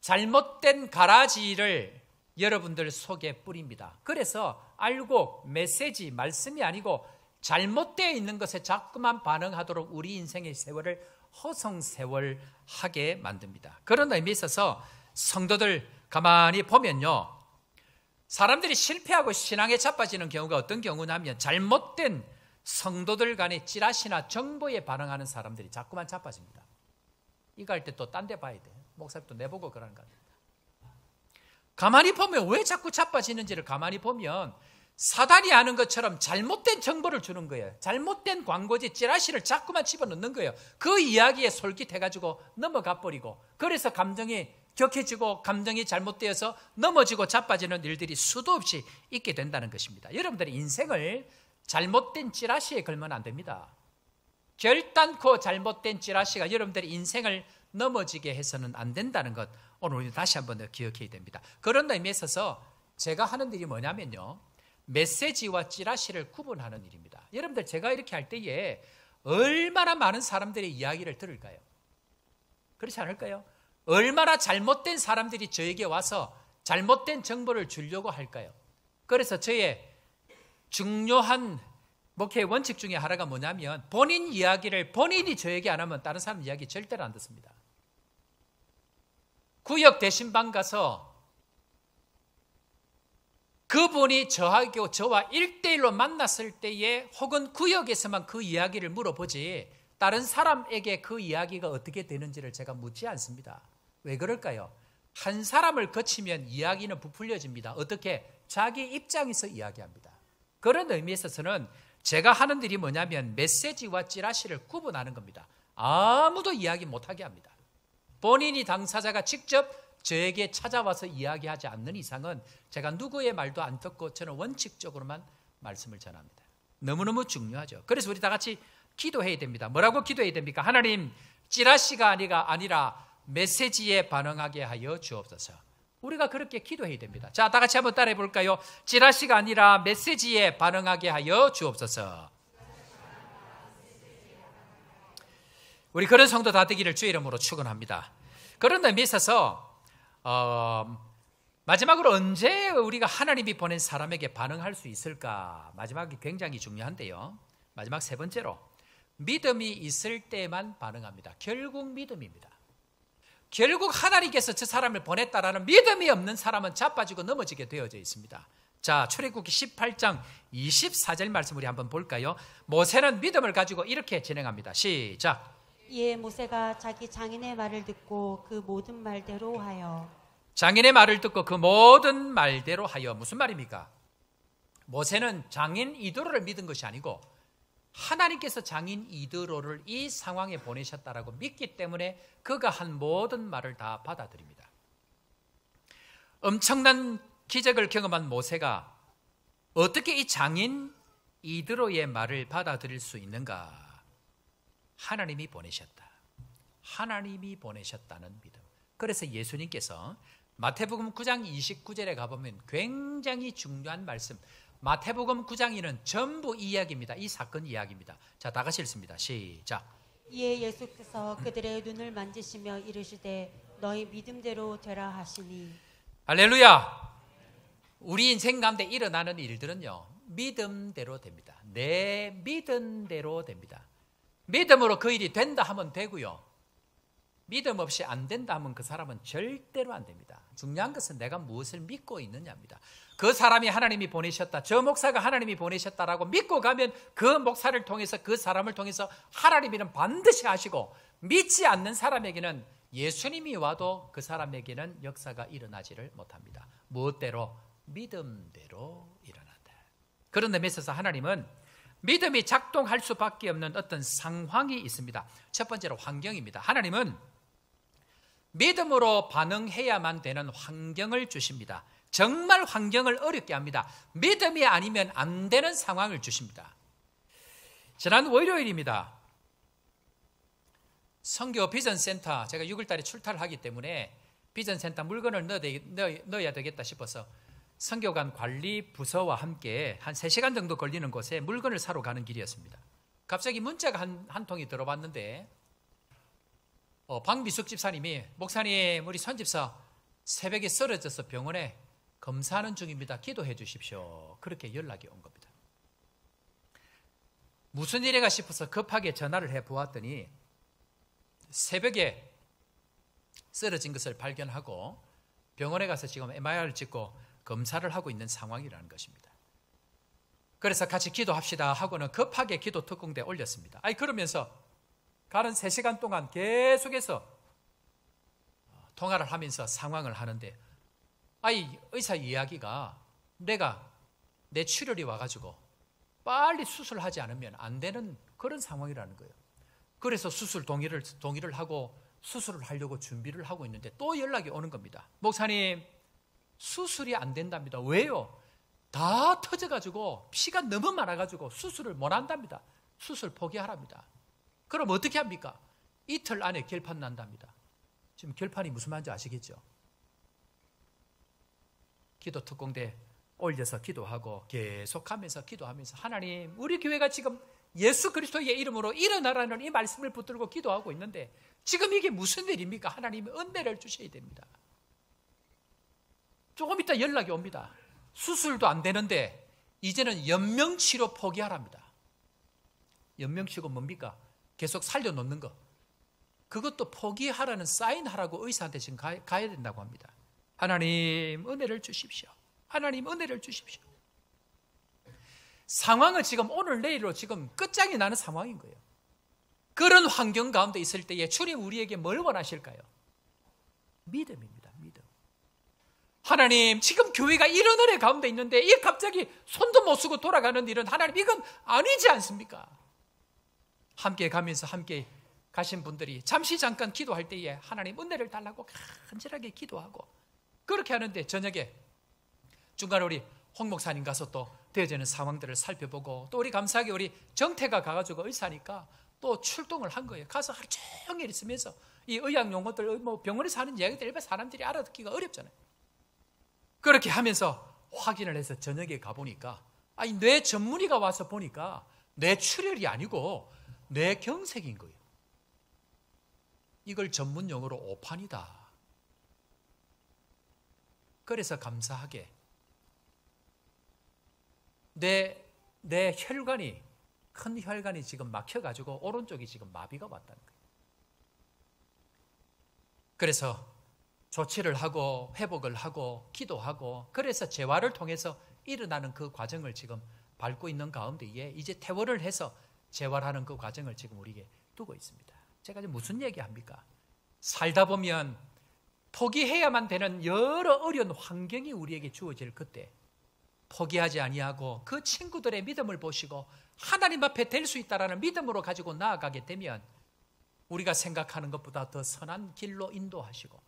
잘못된 가라지를 여러분들 속에 뿌립니다. 그래서 알고 메시지, 말씀이 아니고 잘못되어 있는 것에 자꾸만 반응하도록 우리 인생의 세월을 허송세월하게 만듭니다. 그런 의미에 있어서 성도들 가만히 보면요, 사람들이 실패하고 신앙에 자빠지는 경우가 어떤 경우냐면 잘못된 성도들 간의 찌라시나 정보에 반응하는 사람들이 자꾸만 자빠집니다. 이거 할 때 또 딴 데 봐야 돼. 목사님 또 내보고 그러는 거 아닙니다. 가만히 보면 왜 자꾸 자빠지는지를 가만히 보면 사단이 하는 것처럼 잘못된 정보를 주는 거예요. 잘못된 광고지 찌라시를 자꾸만 집어넣는 거예요. 그 이야기에 솔깃해가지고 넘어가 버리고, 그래서 감정이 격해지고 감정이 잘못되어서 넘어지고 자빠지는 일들이 수도 없이 있게 된다는 것입니다. 여러분들의 인생을 잘못된 찌라시에 걸면 안 됩니다. 결단코 잘못된 찌라시가 여러분들의 인생을 넘어지게 해서는 안 된다는 것, 오늘 우리 다시 한번 더 기억해야 됩니다. 그런 의미에 있어서 제가 하는 일이 뭐냐면요, 메시지와 찌라시를 구분하는 일입니다. 여러분들, 제가 이렇게 할 때에 얼마나 많은 사람들의 이야기를 들을까요? 그렇지 않을까요? 얼마나 잘못된 사람들이 저에게 와서 잘못된 정보를 주려고 할까요? 그래서 저의 중요한 목회의 원칙 중에 하나가 뭐냐면, 본인 이야기를 본인이 저에게 안 하면 다른 사람 이야기 절대로 안 듣습니다. 구역 대신방 가서 그분이 저와 1대1로 만났을 때에 혹은 구역에서만 그 이야기를 물어보지 다른 사람에게 그 이야기가 어떻게 되는지를 제가 묻지 않습니다. 왜 그럴까요? 한 사람을 거치면 이야기는 부풀려집니다. 어떻게? 자기 입장에서 이야기합니다. 그런 의미에 있어서는 제가 하는 일이 뭐냐면 메시지와 찌라시를 구분하는 겁니다. 아무도 이야기 못하게 합니다. 본인이 당사자가 직접 저에게 찾아와서 이야기하지 않는 이상은 제가 누구의 말도 안 듣고 저는 원칙적으로만 말씀을 전합니다. 너무너무 중요하죠. 그래서 우리 다 같이 기도해야 됩니다. 뭐라고 기도해야 됩니까? 하나님, 찌라시가 아니라 메시지에 반응하게 하여 주옵소서. 우리가 그렇게 기도해야 됩니다. 자, 다 같이 한번 따라해 볼까요? 찌라시가 아니라 메시지에 반응하게 하여 주옵소서. 우리 그런 성도 다 되기를 주의 이름으로 축원합니다. 그런 의미에 있어서 마지막으로 언제 우리가 하나님이 보낸 사람에게 반응할 수 있을까? 마지막이 굉장히 중요한데요. 마지막 세 번째로 믿음이 있을 때만 반응합니다. 결국 믿음입니다. 결국 하나님께서 저 사람을 보냈다라는 믿음이 없는 사람은 자빠지고 넘어지게 되어져 있습니다. 자, 출애굽기 18장 24절 말씀 우리 한번 볼까요? 모세는 믿음을 가지고 이렇게 진행합니다. 시작. 이에 모세가 자기 장인의 말을 듣고 그 모든 말대로 하여. 장인의 말을 듣고 그 모든 말대로 하여. 무슨 말입니까? 모세는 장인 이드로를 믿은 것이 아니고 하나님께서 장인 이드로를 이 상황에 보내셨다라고 믿기 때문에 그가 한 모든 말을 다 받아들입니다. 엄청난 기적을 경험한 모세가 어떻게 이 장인 이드로의 말을 받아들일 수 있는가? 하나님이 보내셨다. 하나님이 보내셨다는 믿음. 그래서 예수님께서 마태복음 9장 29절에 가보면 굉장히 중요한 말씀, 마태복음 9장에는 전부 이야기입니다. 이 사건 이야기입니다. 자, 다 같이 읽습니다. 시작. 이에 예수께서 그들의 눈을 만지시며 이르시되 너희 믿음대로 되라 하시니. 할렐루야. 우리 인생 가운데 일어나는 일들은요, 믿음대로 됩니다. 내 믿음대로 됩니다. 믿음으로 그 일이 된다 하면 되고요, 믿음 없이 안 된다 하면 그 사람은 절대로 안 됩니다. 중요한 것은 내가 무엇을 믿고 있느냐입니다. 그 사람이 하나님이 보내셨다, 저 목사가 하나님이 보내셨다라고 믿고 가면 그 목사를 통해서, 그 사람을 통해서 하나님이는 반드시 하시고, 믿지 않는 사람에게는 예수님이 와도 그 사람에게는 역사가 일어나지를 못합니다. 무엇대로? 믿음대로 일어난다. 그런 의미에 있어서 하나님은 믿음이 작동할 수밖에 없는 어떤 상황이 있습니다. 첫 번째로 환경입니다. 하나님은 믿음으로 반응해야만 되는 환경을 주십니다. 정말 환경을 어렵게 합니다. 믿음이 아니면 안 되는 상황을 주십니다. 지난 월요일입니다. 선교 비전센터, 제가 6월달에 출타를 하기 때문에 비전센터 물건을 넣어야 되겠다 싶어서 선교관 관리 부서와 함께 한 3시간 정도 걸리는 곳에 물건을 사러 가는 길이었습니다. 갑자기 문자가 한 통이 들어왔는데 박미숙 집사님이, 목사님, 우리 손집사 새벽에 쓰러져서 병원에 검사하는 중입니다. 기도해 주십시오. 그렇게 연락이 온 겁니다. 무슨 일인가 싶어서 급하게 전화를 해보았더니 새벽에 쓰러진 것을 발견하고 병원에 가서 지금 MRI를 찍고 검사를 하고 있는 상황이라는 것입니다. 그래서 같이 기도합시다 하고는 급하게 기도 특공대에 올렸습니다. 그러면서 가는 3시간 동안 계속해서 통화를 하면서 상황을 하는데, 의사 이야기가 내 출혈이 와가지고 빨리 수술하지 않으면 안 되는 그런 상황이라는 거예요. 그래서 수술 동의를 하고 수술을 하려고 준비를 하고 있는데 또 연락이 오는 겁니다. 목사님, 수술이 안 된답니다. 왜요? 다 터져가지고 피가 너무 많아가지고 수술을 못 한답니다. 수술 포기하랍니다. 그럼 어떻게 합니까? 이틀 안에 결판 난답니다. 지금 결판이 무슨 말인지 아시겠죠? 기도 특공대 올려서 기도하고 계속하면서 기도하면서, 하나님, 우리 교회가 지금 예수 그리스도의 이름으로 일어나라는 이 말씀을 붙들고 기도하고 있는데 지금 이게 무슨 일입니까? 하나님이 은혜를 주셔야 됩니다. 조금 있다 연락이 옵니다. 수술도 안 되는데 이제는 연명치료 포기하랍니다. 연명치료가 뭡니까? 계속 살려놓는 거. 그것도 포기하라는 사인하라고 의사한테 지금 가야 된다고 합니다. 하나님, 은혜를 주십시오. 하나님, 은혜를 주십시오. 상황을 지금 오늘 내일로 지금 끝장이 나는 상황인 거예요. 그런 환경 가운데 있을 때에 주님 우리에게 뭘 원하실까요? 믿음입니다. 믿음. 하나님, 지금 교회가 이런 은혜 가운데 있는데 이 갑자기 손도 못 쓰고 돌아가는 일은 하나님, 이건 아니지 않습니까? 함께 가면서 함께 가신 분들이 잠깐 기도할 때에 하나님 은혜를 달라고 간절하게 기도하고 그렇게 하는데, 저녁에 중간에 우리 홍 목사님 가서 또 되어지는 상황들을 살펴보고, 또 우리 감사하게 우리 정태가 가가지고 의사니까 또 출동을 한 거예요. 가서 하루 종일 있으면서 이 의학 용어들, 뭐 병원에서 하는 이야기들 일반 사람들이 알아듣기가 어렵잖아요. 그렇게 하면서 확인을 해서 저녁에 가보니까, 아니 뇌 전문의가 와서 보니까 뇌출혈이 아니고 뇌경색인 거예요. 이걸 전문 용어로 오판이다. 그래서 감사하게 내 혈관이, 큰 혈관이 지금 막혀가지고 오른쪽이 지금 마비가 왔다는 거예요. 그래서 조치를 하고 회복을 하고 기도하고, 그래서 재활을 통해서 일어나는 그 과정을 지금 밟고 있는 가운데에 이제 퇴원을 해서 재활하는 그 과정을 지금 우리에게 두고 있습니다. 제가 지금 무슨 얘기합니까? 살다 보면 포기해야만 되는 여러 어려운 환경이 우리에게 주어질 그때 포기하지 아니하고 그 친구들의 믿음을 보시고 하나님 앞에 될 수 있다라는 믿음으로 가지고 나아가게 되면 우리가 생각하는 것보다 더 선한 길로 인도하시고,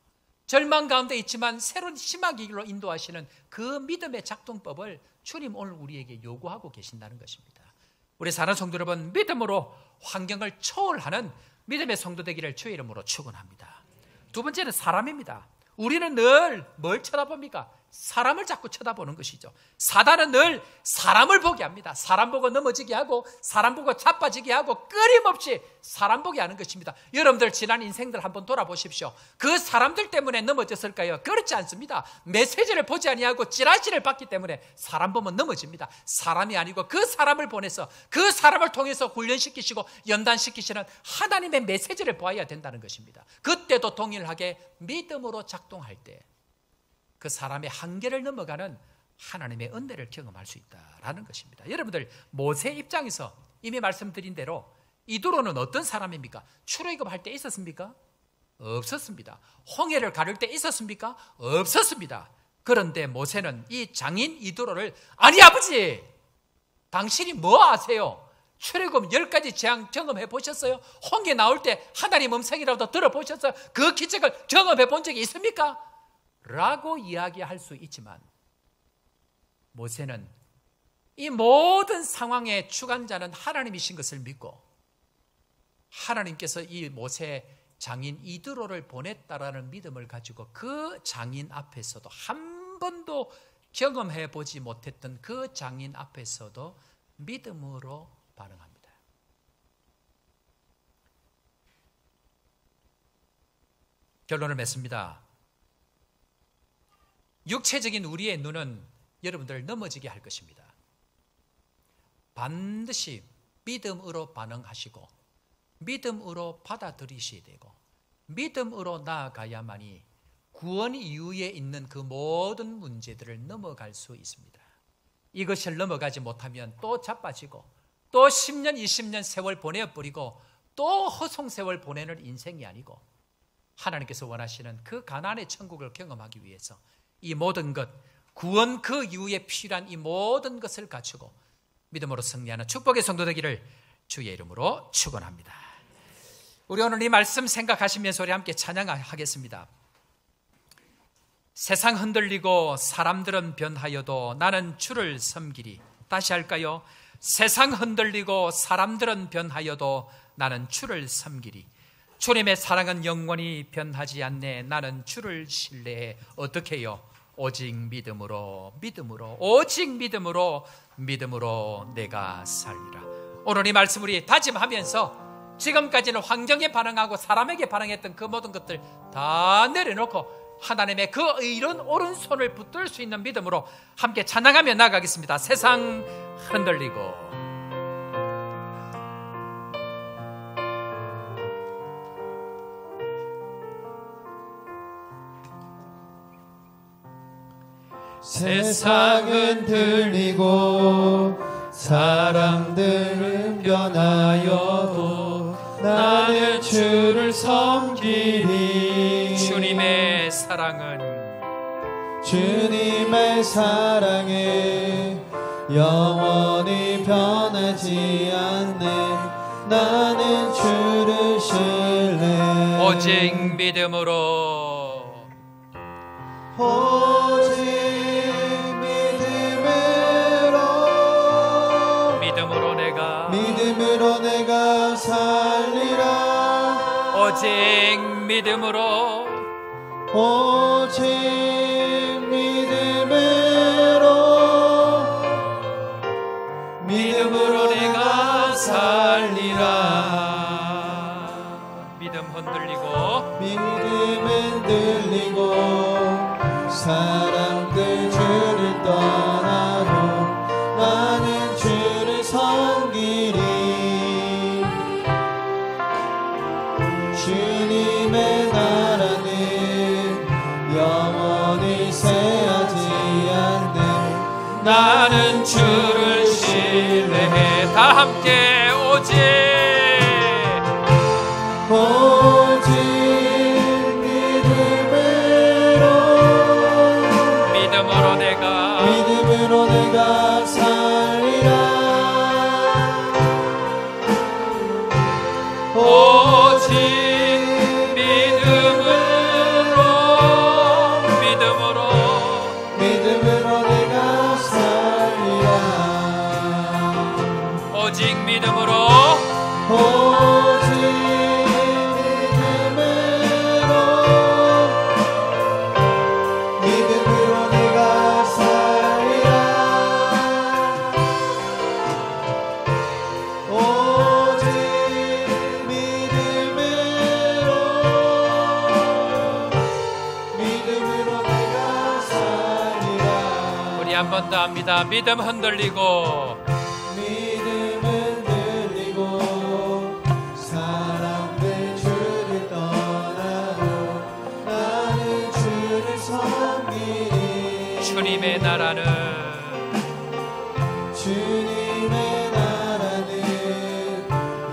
절망 가운데 있지만 새로운 희망의 길로 인도하시는 그 믿음의 작동법을 주님 오늘 우리에게 요구하고 계신다는 것입니다. 우리 사랑하는 성도 여러분, 믿음으로 환경을 초월하는 믿음의 성도 되기를 주의 이름으로 축원합니다. 두 번째는 사람입니다. 우리는 늘 뭘 쳐다봅니까? 사람을 자꾸 쳐다보는 것이죠. 사단은 늘 사람을 보게 합니다. 사람 보고 넘어지게 하고, 사람 보고 자빠지게 하고, 끊임없이 사람 보게 하는 것입니다. 여러분들 지난 인생들 한번 돌아보십시오. 그 사람들 때문에 넘어졌을까요? 그렇지 않습니다. 메시지를 보지 아니하고 찌라시를 받기 때문에 사람 보면 넘어집니다. 사람이 아니고 그 사람을 보내서 그 사람을 통해서 훈련시키시고 연단시키시는 하나님의 메시지를 보아야 된다는 것입니다. 그때도 동일하게 믿음으로 작동할 때 그 사람의 한계를 넘어가는 하나님의 은혜를 경험할 수 있다라는 것입니다. 여러분들, 모세 입장에서 이미 말씀드린 대로 이두로는 어떤 사람입니까? 출애굽할 때 있었습니까? 없었습니다. 홍해를 가를 때 있었습니까? 없었습니다. 그런데 모세는 이 장인 이두로를, 아니 아버지, 당신이 뭐 아세요? 출애굽 10가지 재앙 경험해 보셨어요? 홍해 나올 때 하나님 음성이라도 들어보셨어요? 그 기적을 경험해 본 적이 있습니까? 라고 이야기할 수 있지만, 모세는 이 모든 상황의 주관자는 하나님이신 것을 믿고 하나님께서 이 모세 장인 이드로를 보냈다라는 믿음을 가지고 그 장인 앞에서도, 한 번도 경험해 보지 못했던 그 장인 앞에서도 믿음으로 반응합니다. 결론을 맺습니다. 육체적인 우리의 눈은 여러분들 넘어지게 할 것입니다. 반드시 믿음으로 반응하시고 믿음으로 받아들이셔야 되고 믿음으로 나아가야만이 구원 이후에 있는 그 모든 문제들을 넘어갈 수 있습니다. 이것을 넘어가지 못하면 또 자빠지고 또 10년 20년 세월 보내버리고 또 허송세월 보내는 인생이 아니고, 하나님께서 원하시는 그 가나안의 천국을 경험하기 위해서 이 모든 것, 구원 그 이후에 필요한 이 모든 것을 갖추고 믿음으로 승리하는 축복의 성도 되기를 주의 이름으로 축원합니다. 우리 오늘 이 말씀 생각하시면서 우리 함께 찬양하겠습니다. 세상 흔들리고 사람들은 변하여도 나는 주를 섬기리. 다시 할까요? 세상 흔들리고 사람들은 변하여도 나는 주를 섬기리. 주님의 사랑은 영원히 변하지 않네. 나는 주를 신뢰해. 어떻게 해요? 오직 믿음으로, 오직 믿음으로 내가 살리라. 오늘 이 말씀 우리 다짐하면서 지금까지는 환경에 반응하고 사람에게 반응했던 그 모든 것들 다 내려놓고 하나님의 그 의로운 오른손을 붙들 수 있는 믿음으로 함께 찬양하며 나가겠습니다. 세상 흔들리고 세상은 들리고 사람들은 변하여도 나는 주를 섬기리. 주님의 사랑은 주님의 사랑에 영원히 변하지 않네. 나는 주를 신뢰. 오직 믿음으로, 오직 믿음으로 내가 살리라. 오직 믿음으로, 오직 믿음으로 내가 살리라. 믿음 흔들리고, 믿음 흔들리고 사람들 주를 떠나고 나는 주를 섬기리. 주님의 나라는 영원히 쇠하지 않네. 나는 주를 신뢰해. 다 함께 오직 믿음으로 내가 살리라. 오직 믿음으로 내가 살리라. 오직 믿음으로, 오직 믿음으로 내가 살리라. 오직 믿음으로 내가 살리라. 우리 한 번 더 합니다. 믿음 흔들리고, 믿음 흔들리고 사람들 주를 떠나고 나는 주를 섬기리. 주님의 나라는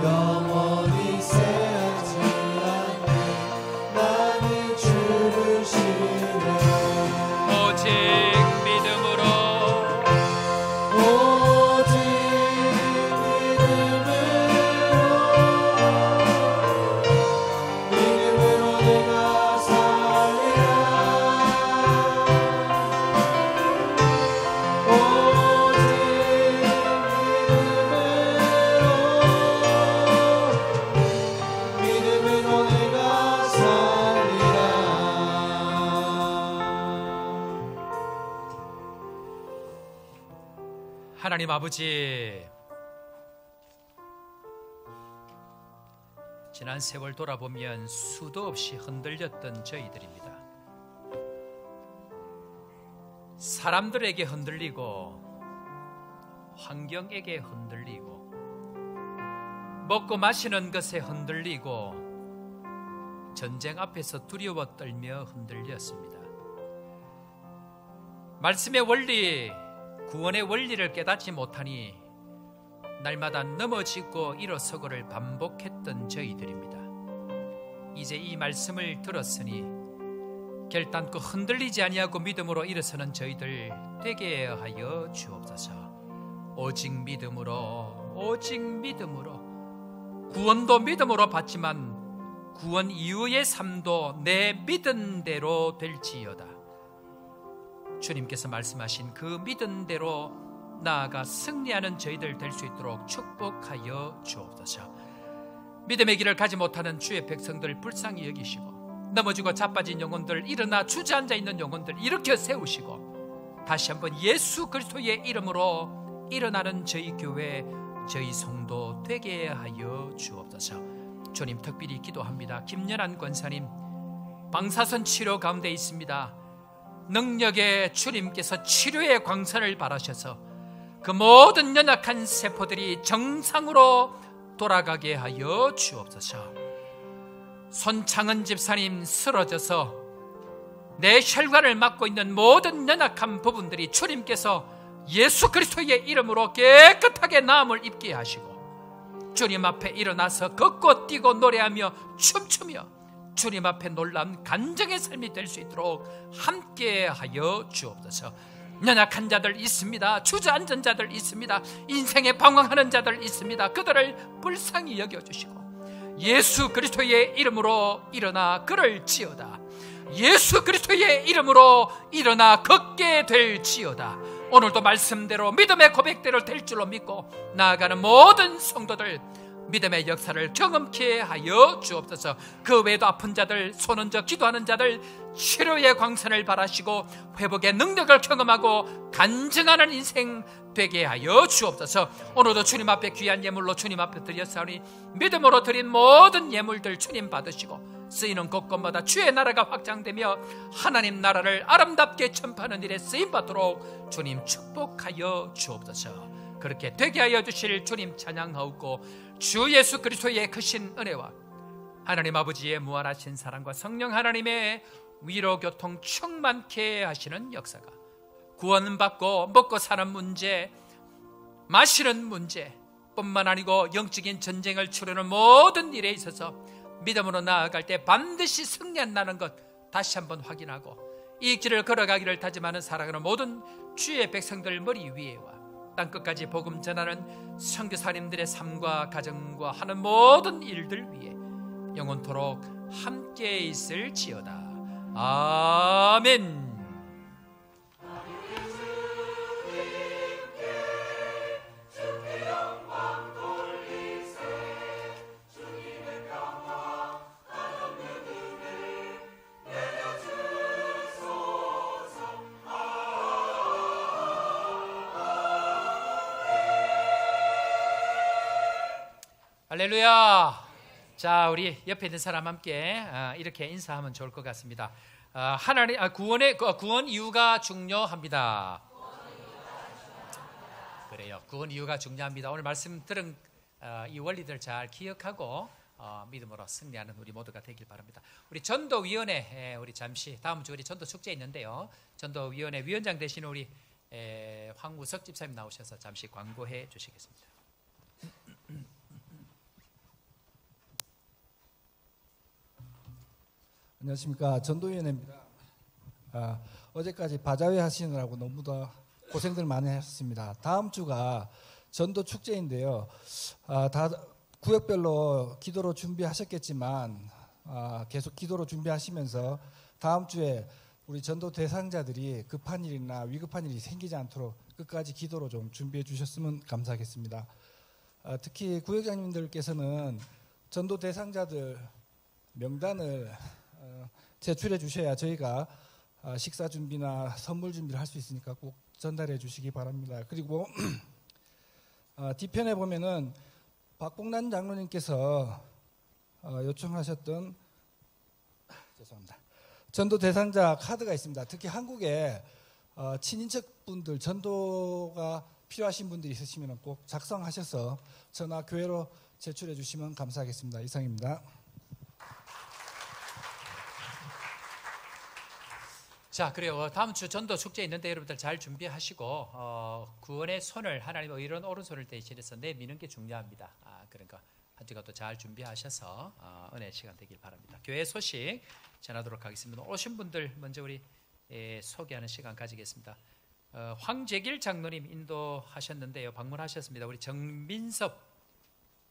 영원히 쇠하지 않네. 나는 주를 신뢰. 오직 믿음으로, 오직 믿음으로 내가 살리라. 오직 믿음으로 내가 살리라. 하나님 아버지, 지난 세월 돌아보면 수도 없이 흔들렸던 저희들입니다. 사람들에게 흔들리고, 환경에게 흔들리고, 먹고 마시는 것에 흔들리고, 전쟁 앞에서 두려워 떨며 흔들렸습니다. 말씀의 원리, 구원의 원리를 깨닫지 못하니 날마다 넘어지고 일어서고를 반복했던 저희들입니다. 이제 이 말씀을 들었으니 결단코 흔들리지 아니하고 믿음으로 일어서는 저희들 되게 하여 주옵소서. 오직 믿음으로, 오직 믿음으로. 구원도 믿음으로 받지만 구원 이후의 삶도 내 믿은 대로 될지어다. 주님께서 말씀하신 그 믿은 대로 나아가 승리하는 저희들 될 수 있도록 축복하여 주옵소서. 믿음의 길을 가지 못하는 주의 백성들 불쌍히 여기시고, 넘어지고 자빠진 영혼들, 일어나 주저앉아 있는 영혼들 일으켜 세우시고, 다시 한번 예수 그리스도의 이름으로 일어나는 저희 교회, 저희 성도 되게 하여 주옵소서. 주님 특별히 기도합니다. 김연한 권사님 방사선 치료 가운데 있습니다. 능력의 주님께서 치료의 광선을 바라셔서 그 모든 연약한 세포들이 정상으로 돌아가게 하여 주옵소서. 손창은 집사님 쓰러져서 내 혈관을 막고 있는 모든 연약한 부분들이 주님께서 예수 그리스도의 이름으로 깨끗하게 나음을 입게 하시고, 주님 앞에 일어나서 걷고 뛰고 노래하며 춤추며 주님 앞에 놀라운 간증의 삶이 될 수 있도록 함께하여 주옵소서. 연약한 자들 있습니다. 주저앉은 자들 있습니다. 인생에 방황하는 자들 있습니다. 그들을 불쌍히 여겨주시고 예수 그리스도의 이름으로 일어나 걸을지어다. 예수 그리스도의 이름으로 일어나 걷게 될지어다. 오늘도 말씀대로 믿음의 고백대로 될 줄로 믿고 나아가는 모든 성도들 믿음의 역사를 경험케 하여 주옵소서. 그 외에도 아픈 자들, 손 얹어 기도하는 자들 치료의 광선을 바라시고 회복의 능력을 경험하고 간증하는 인생 되게 하여 주옵소서. 오늘도 주님 앞에 귀한 예물로 주님 앞에 드렸사오니 믿음으로 드린 모든 예물들 주님 받으시고 쓰이는 곳곳마다 주의 나라가 확장되며 하나님 나라를 아름답게 전파하는 일에 쓰임받도록 주님 축복하여 주옵소서. 그렇게 되게 하여 주실 주님 찬양하옵고 주 예수 그리스도의 크신 은혜와 하나님 아버지의 무한하신 사랑과 성령 하나님의 위로 교통 충만케 하시는 역사가 구원받고 먹고 사는 문제, 마시는 문제 뿐만 아니고 영적인 전쟁을 치르는 모든 일에 있어서 믿음으로 나아갈 때 반드시 승리한다는 것 다시 한번 확인하고 이 길을 걸어가기를 다짐하는 살아가는 모든 주의 백성들 머리 위에와 땅끝까지 복음 전하는 선교사님들의 삶과 가정과 하는 모든 일들 위에 영원토록 함께 있을지어다. 아멘. 할렐루야. 자, 우리 옆에 있는 사람 함께 이렇게 인사하면 좋을 것 같습니다. 하나님 구원 이유가 중요합니다. 그래요. 구원 이유가 중요합니다. 오늘 말씀 들은 이 원리들 잘 기억하고 믿음으로 승리하는 우리 모두가 되길 바랍니다. 우리 전도위원회 우리 잠시 다음 주 우리 전도 축제 있는데요. 전도위원회 위원장 되신 우리 황우석 집사님 나오셔서 잠시 광고해 주시겠습니다. 안녕하십니까, 전도위원회입니다. 어제까지 바자회 하시느라고 너무도 고생들 많이 하셨습니다. 다음 주가 전도 축제인데요. 다 구역별로 기도로 준비하셨겠지만 계속 기도로 준비하시면서 다음 주에 우리 전도 대상자들이 급한 일이나 위급한 일이 생기지 않도록 끝까지 기도로 좀 준비해 주셨으면 감사하겠습니다. 특히 구역장님들께서는 전도 대상자들 명단을 제출해 주셔야 저희가 식사 준비나 선물 준비를 할 수 있으니까 꼭 전달해 주시기 바랍니다. 그리고 뒤편에 보면은 박봉란 장로님께서 요청하셨던 죄송합니다. 전도 대상자 카드가 있습니다. 특히 한국에 친인척분들 전도가 필요하신 분들이 있으시면 꼭 작성하셔서 전화 교회로 제출해 주시면 감사하겠습니다. 이상입니다. 자, 그래요. 다음 주 전도 축제 있는데 여러분들 잘 준비하시고 구원의 손을 하나님의 의로운 오른손을 대신해서 내미는 게 중요합니다. 그러니까 한 주간도 잘 준비하셔서 은혜의 시간 되길 바랍니다. 교회 소식 전하도록 하겠습니다. 오신 분들 먼저 우리 소개하는 시간 가지겠습니다. 황재길 장로님 인도하셨는데요. 방문하셨습니다. 우리 정민섭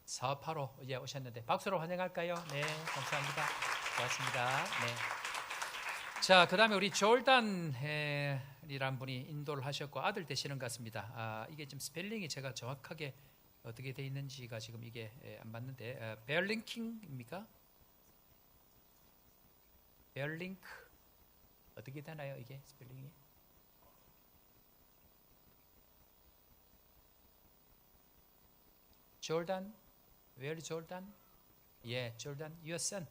사업하러 오셨는데 박수로 환영할까요? 네, 감사합니다. 고맙습니다. 네. 자, 그 다음에 우리 졸단이란 분이 인도를 하셨고 아들 되시는 것 같습니다. 이게 지금 스펠링이 제가 정확하게 어떻게 돼 있는지가 지금 이게 안 맞는데 베얼링킹입니까? 베얼링크 어떻게 되나요 이게 스펠링이? 졸단? Where 졸단? 예, 졸단, your son.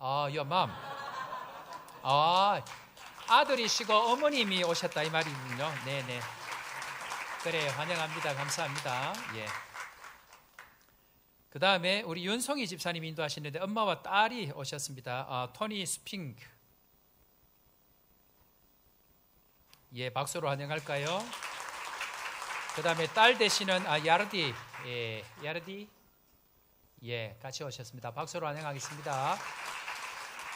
your mom. 아들이시고 어머님이 오셨다 이 말이군요. 네네. 그래, 환영합니다. 감사합니다. 예. 그 다음에 우리 윤송이 집사님 인도하시는데 엄마와 딸이 오셨습니다. 토니 스핑크. 예, 박수로 환영할까요? 그 다음에 딸 되시는 야르디. 예, 야르디. 예, 같이 오셨습니다. 박수로 환영하겠습니다.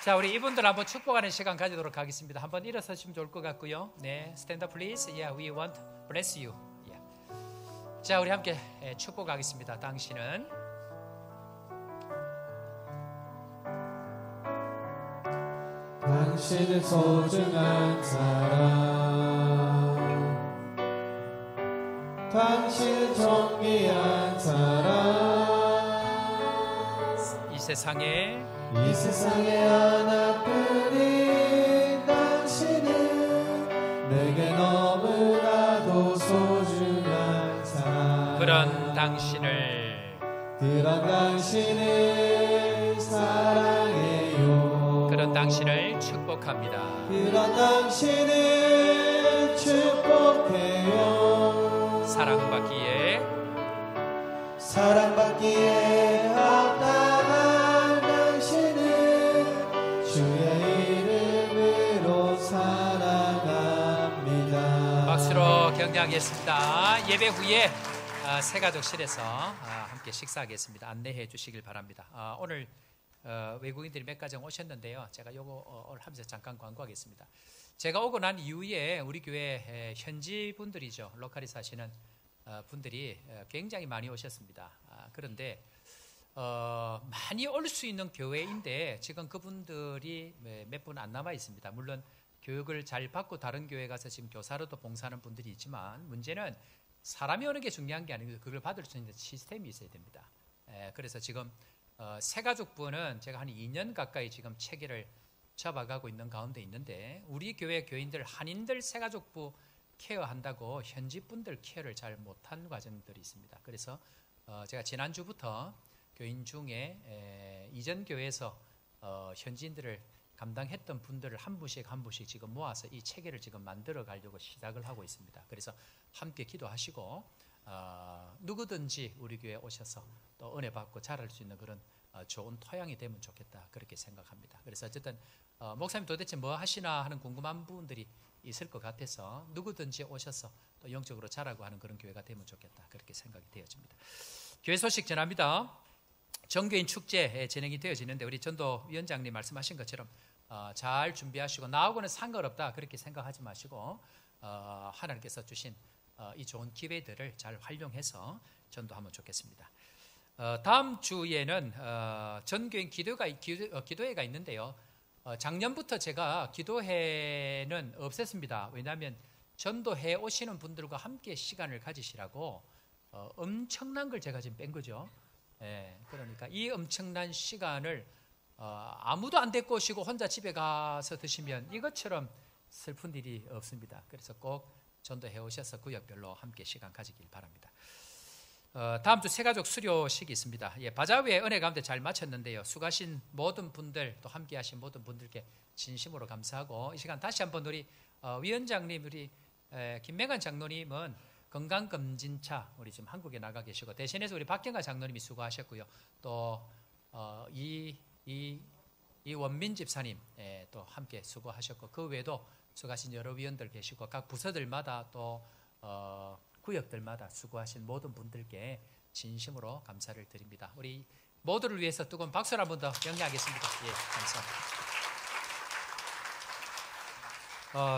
자, 우리 이분들 한번 축복하는 시간 가지도록 하겠습니다. 한번 일어서시면 좋을 것 같고요. 네, stand up please. Yeah, we want bless you. Yeah. 자, 우리 함께 축복하겠습니다. 당신은 당신은 소중한 사람, 당신은 존귀한 사람, 이 세상에 하나뿐인 당신은 내게 너무나도 소중한 사람. 그런 당신을 사랑해요. 그런 당신을 축복합니다. 그런 당신을 축복해요. 사랑받기에 합당한 당신을 주의 이름으로 사랑합니다. 박수로 격려하겠습니다. 예배 후에 새가족실에서 함께 식사하겠습니다. 안내해 주시길 바랍니다. 오늘 외국인들이 몇 가정 오셨는데요. 제가 요거 오늘 하면서 잠깐 광고하겠습니다. 제가 오고 난 이후에 우리 교회 현지 분들이죠. 로컬에 사시는 분들이 굉장히 많이 오셨습니다. 그런데 많이 올 수 있는 교회인데 지금 그분들이 몇 분 안 남아 있습니다. 물론 교육을 잘 받고 다른 교회 가서 지금 교사로도 봉사하는 분들이 있지만 문제는 사람이 오는 게 중요한 게 아니고 그걸 받을 수 있는 시스템이 있어야 됩니다. 그래서 지금 새가족부는 제가 한 2년 가까이 지금 체계를 잡아가고 있는 가운데 있는데 우리 교회 교인들 한인들 새가족부 케어한다고 현지 분들 케어를 잘 못한 과정들이 있습니다. 그래서 제가 지난주부터 교인 중에 이전 교회에서 현지인들을 감당했던 분들을 한 분씩 지금 모아서 이 체계를 지금 만들어 가려고 시작을 하고 있습니다. 그래서 함께 기도하시고 누구든지 우리 교회에 오셔서 또 은혜 받고 자랄 수 있는 그런 좋은 토양이 되면 좋겠다 그렇게 생각합니다. 그래서 어쨌든 목사님 도대체 뭐 하시나 하는 궁금한 부분들이 있을 것 같아서 누구든지 오셔서 또 영적으로 자라고 하는 그런 교회가 되면 좋겠다 그렇게 생각이 되어집니다. 교회 소식 전합니다. 정교인 축제 진행이 되어지는데 우리 전도 위원장님 말씀하신 것처럼 잘 준비하시고 나하고는 상관없다 그렇게 생각하지 마시고 하나님께서 주신 이 좋은 기회들을 잘 활용해서 전도하면 좋겠습니다. 다음 주에는 전교인 기도회가 있는데요. 작년부터 제가 기도회는 없앴습니다. 왜냐하면 전도해 오시는 분들과 함께 시간을 가지시라고 엄청난 걸 제가 지금 뺀 거죠. 그러니까 이 엄청난 시간을 아무도 안 데리고 오시고 혼자 집에 가서 드시면 이것처럼 슬픈 일이 없습니다. 그래서 꼭 전도해 오셔서 구역별로 함께 시간 가지길 바랍니다. 다음 주 새가족 수료식이 있습니다. 바자회의 은혜 가운데 잘 마쳤는데요. 수고하신 모든 분들 또 함께하신 모든 분들께 진심으로 감사하고 이 시간 다시 한번 우리 위원장님 우리 김명환 장로님은 건강검진차 우리 지금 한국에 나가 계시고 대신해서 우리 박경가 장로님이 수고하셨고요. 또 원민 집사님 또 함께 수고하셨고 그 외에도 수고하신 여러 위원들 계시고 각 부서들마다 또 구역들마다 수고하신 모든 분들께 진심으로 감사를 드립니다. 우리 모두를 위해서 뜨거운 박수를 한 번 더 영리하겠습니다. 감사합니다.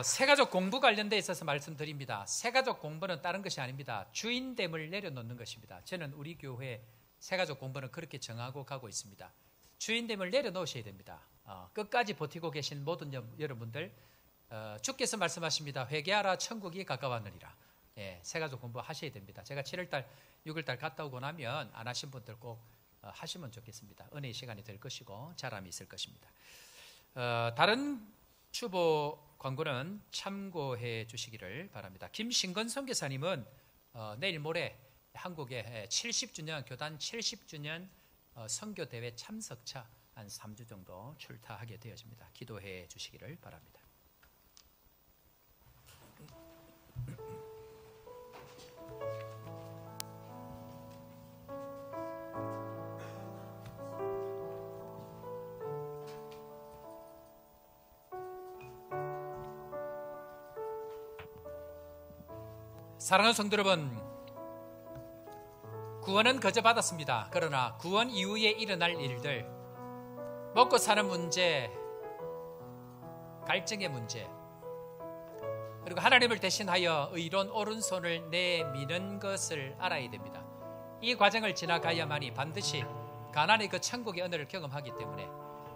새가족 공부 관련돼 있어서 말씀드립니다. 새가족 공부는 다른 것이 아닙니다. 주인됨을 내려놓는 것입니다. 저는 우리 교회 새가족 공부는 그렇게 정하고 가고 있습니다. 주인됨을 내려놓으셔야 됩니다. 끝까지 버티고 계신 모든 여러분들 주께서 말씀하십니다. 회개하라 천국이 가까웠느니라. 새가족 공부 하셔야 됩니다. 제가 7월달 6월달 갔다 오고 나면 안 하신 분들 꼭 하시면 좋겠습니다. 은혜의 시간이 될 것이고 자람이 있을 것입니다. 다른 추보 광고는 참고해 주시기를 바랍니다. 김신건 선교사님은 내일 모레 한국의 70주년 교단 70주년 선교대회 참석차 한 3주 정도 출타하게 되어집니다. 기도해 주시기를 바랍니다. 사랑하는 성도 여러분, 구원은 거저 받았습니다. 그러나 구원 이후에 일어날 일들, 먹고 사는 문제, 갈증의 문제, 그리고 하나님을 대신하여 의로운 오른손을 내미는 것을 알아야 됩니다. 이 과정을 지나가야만이 반드시 가나안의 그 천국의 은혜를 경험하기 때문에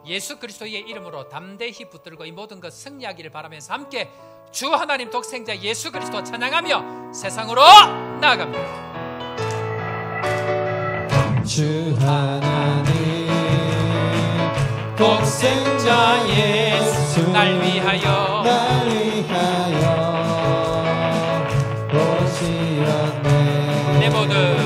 예수 그리스도의 이름으로 담대히 붙들고 이 모든 것 승리하기를 바라면서 함께 주 하나님 독생자 예수 그리스도 찬양하며 세상으로 나아갑니다. 주 하나님 독생자 예수 날 위하여 오시었네. 내 모든